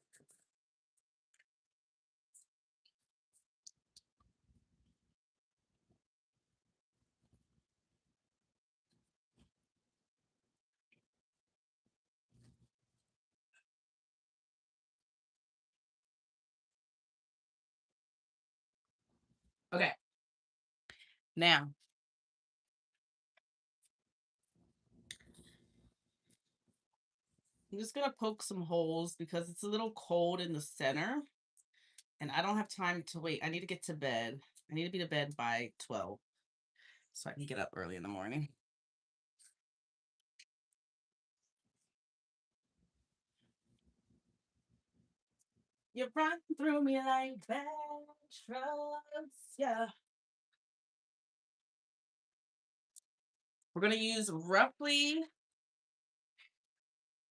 Okay. Now, I'm just gonna poke some holes because it's a little cold in the center and I don't have time to wait. I need to get to bed. I need to be to bed by 12 so I can get up early in the morning. You run through me like bad drugs. Yeah. We're gonna use roughly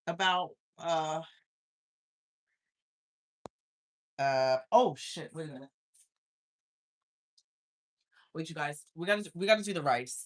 about oh shit, wait a minute. Wait, you guys. We gotta do the rice.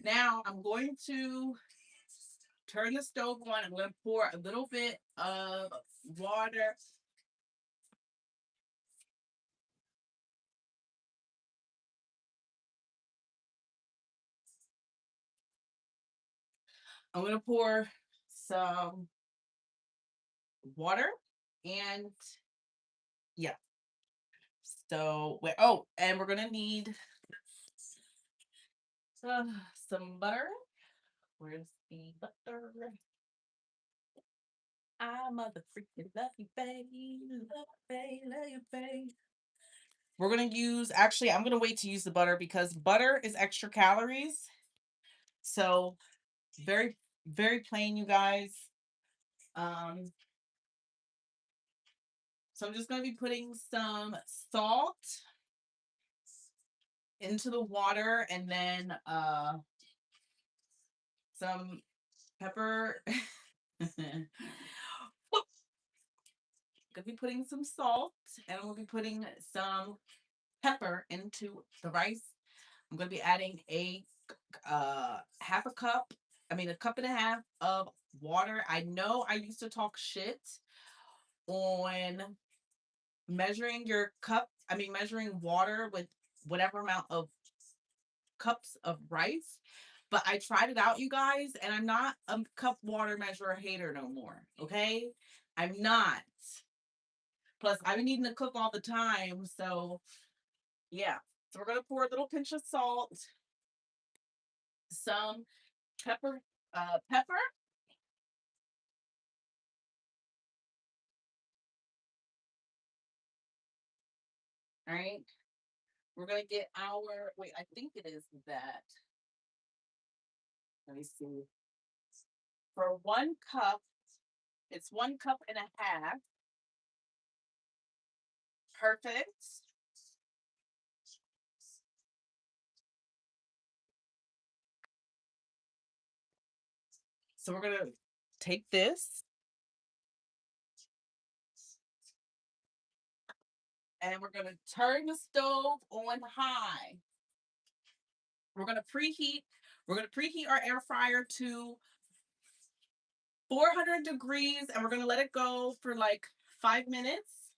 Now I'm going to turn the stove on. I'm going to pour a little bit of water. I'm going to pour some water and yeah. So, oh, and we're going to need some butter. Where's the butter? I mother freaking love you, baby. Love you, baby. Love you, baby. We're going to use, actually, I'm going to wait to use the butter because butter is extra calories. So, very, very plain, you guys. Um, so I'm just going to be putting some salt into the water and then some pepper. Gonna be putting some salt and we'll be putting some pepper into the rice. I'm gonna be adding half a cup, a cup and a half of water. I know I used to talk shit on measuring water with whatever amount of cups of rice. But I tried it out, you guys, and I'm not a cup water measurer hater no more. Okay? I'm not. Plus, I've been needing to cook all the time. So, yeah. So, we're going to pour a little pinch of salt, some pepper, All right. We're gonna get our wait, I think it is that. Let me see. For 1 cup, it's 1.5 cups. Perfect. So we're gonna take this and we're gonna turn the stove on high. We're gonna preheat. We're gonna preheat our air fryer to 400 degrees, and we're gonna let it go for like 5 minutes.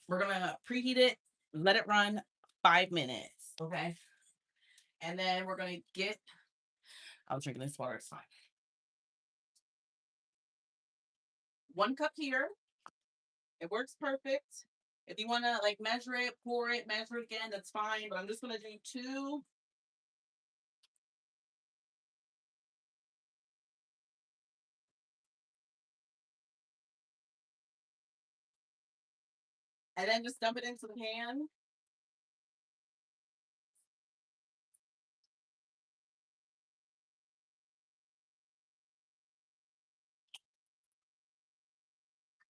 We're gonna preheat it, let it run 5 minutes. Okay. And then we're gonna get. I was drinking this water. It's fine. 1 cup here. It works perfect. If you want to like measure it, pour it, measure it again, that's fine. But I'm just gonna do 2. And then just dump it into the pan.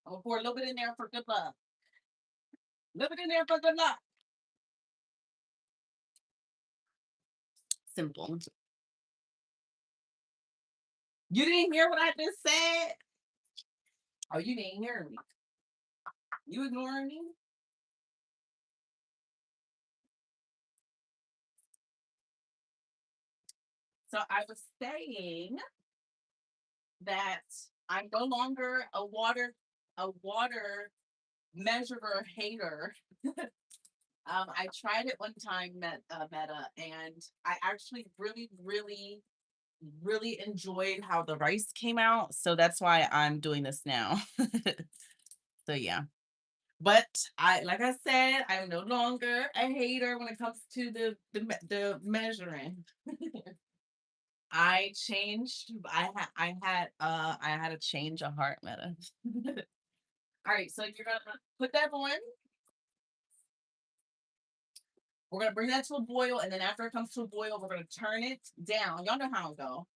I'm gonna pour a little bit in there for good luck. A little bit in there for good luck. Simple. You didn't hear what I just said? Oh, you didn't hear me. You ignoring me? So I was saying that I'm no longer a water measurer hater. I tried it one time, Meta, and I actually really, really, really enjoyed how the rice came out. So that's why I'm doing this now. So yeah. But like I said, I'm no longer a hater when it comes to the measuring. I changed. I had a change of heart, Meta. All right, so you're gonna put that on. We're gonna bring that to a boil, and then after it comes to a boil, we're gonna turn it down. Y'all know how it go.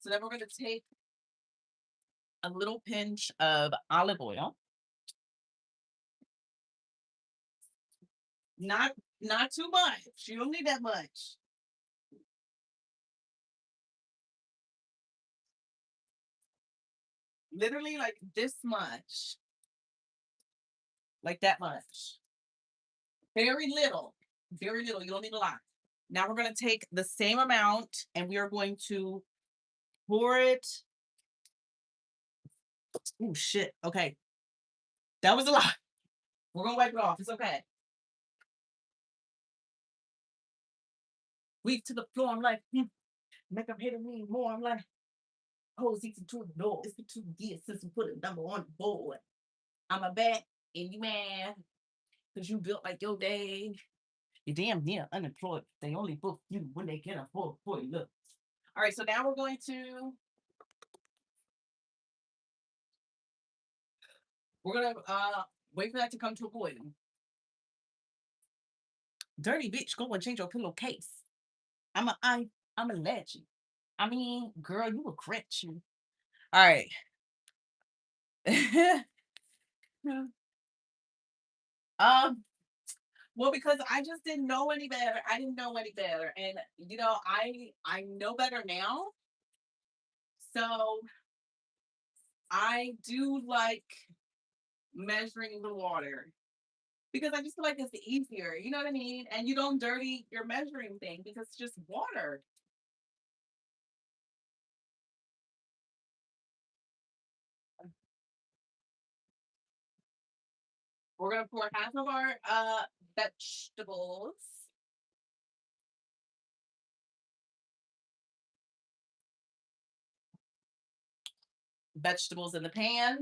So then we're gonna take a little pinch of olive oil. Not not too much. You don't need that much. Literally like this much. Like that much. Very little. Very little. You don't need a lot. Now we're gonna take the same amount and we are going to pour it. Oh shit. Okay. That was a lot. We're gonna wipe it off. It's okay. Weak to the floor. I'm like, make them hit me more. I'm like, oh, it's easy to ignore. It's been 2 years since we put a number on the board. I'm a back and you mad because you built like your day. You're damn near unemployed. They only book you when they can afford for you. Look. All right, so now we're gonna wait for that to come to a boil. Dirty bitch, go and change your pillowcase. I'm a legend. I mean, girl, you a cretch. All right. um, well, because I just didn't know any better. I didn't know any better. And I know better now. So I do like measuring the water because I just feel like it's easier. You know what I mean? And you don't dirty your measuring thing because it's just water. We're gonna pour half of our vegetables. Vegetables in the pan.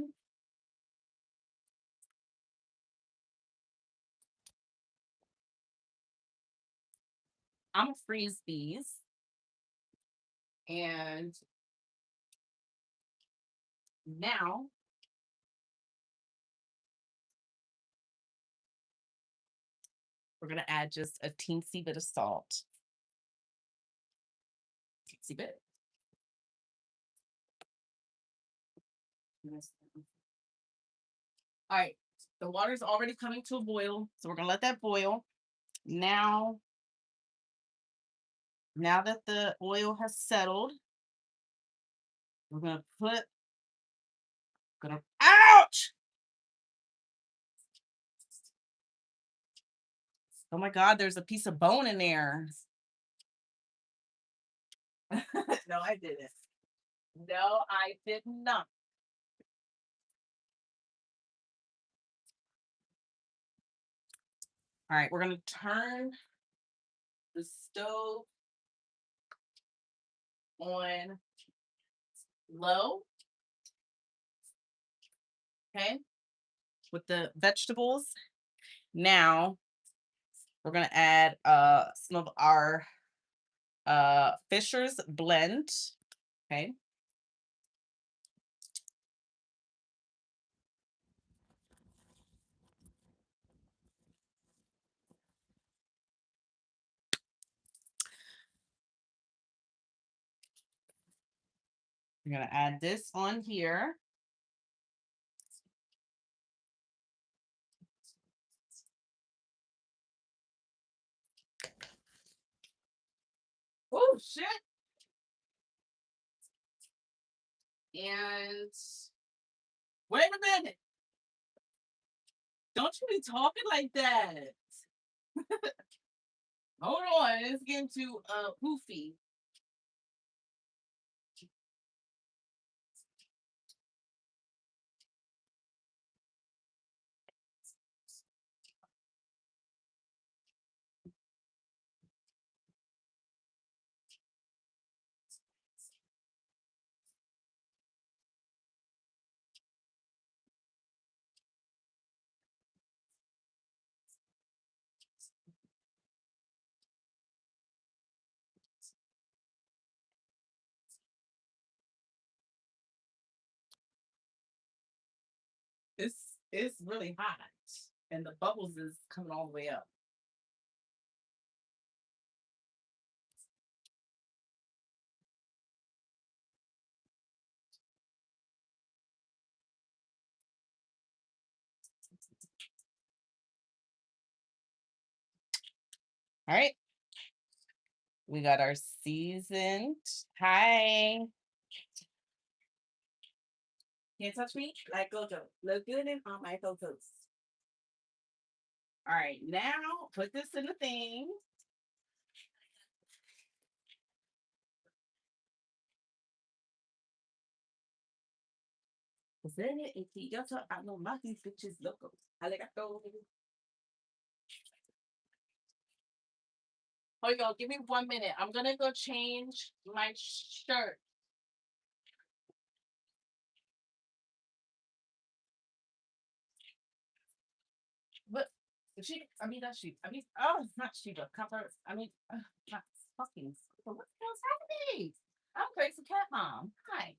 I'm gonna freeze these. And Now, we're going to add just a teensy bit of salt. Teensy bit. All right. The water's already coming to a boil, so we're going to let that boil. Now that the oil has settled, we're going to ouch! Oh my God, there's a piece of bone in there. No, I didn't. No, I did not. All right, we're going to turn the stove on low. Okay, with the vegetables. Now we're going to add some of our Fisher's blend. Okay. We're going to add this on here. Oh, shit. And wait a minute. Don't you be talking like that. Hold on. It's getting too poofy. It's really hot. And the bubbles is coming all the way up. All right. We got our seasoned. Hi. Can't touch me like Gojo. Look good in all my photos. All right, now put this in the thing. I know my these bitches loco. Arigato. Hold on, give me 1 minute. I'm gonna go change my shirt. But that's she. Oh, not Shiba. Cover. Not fucking. What the hell's happening? I'm crazy cat mom. Hi.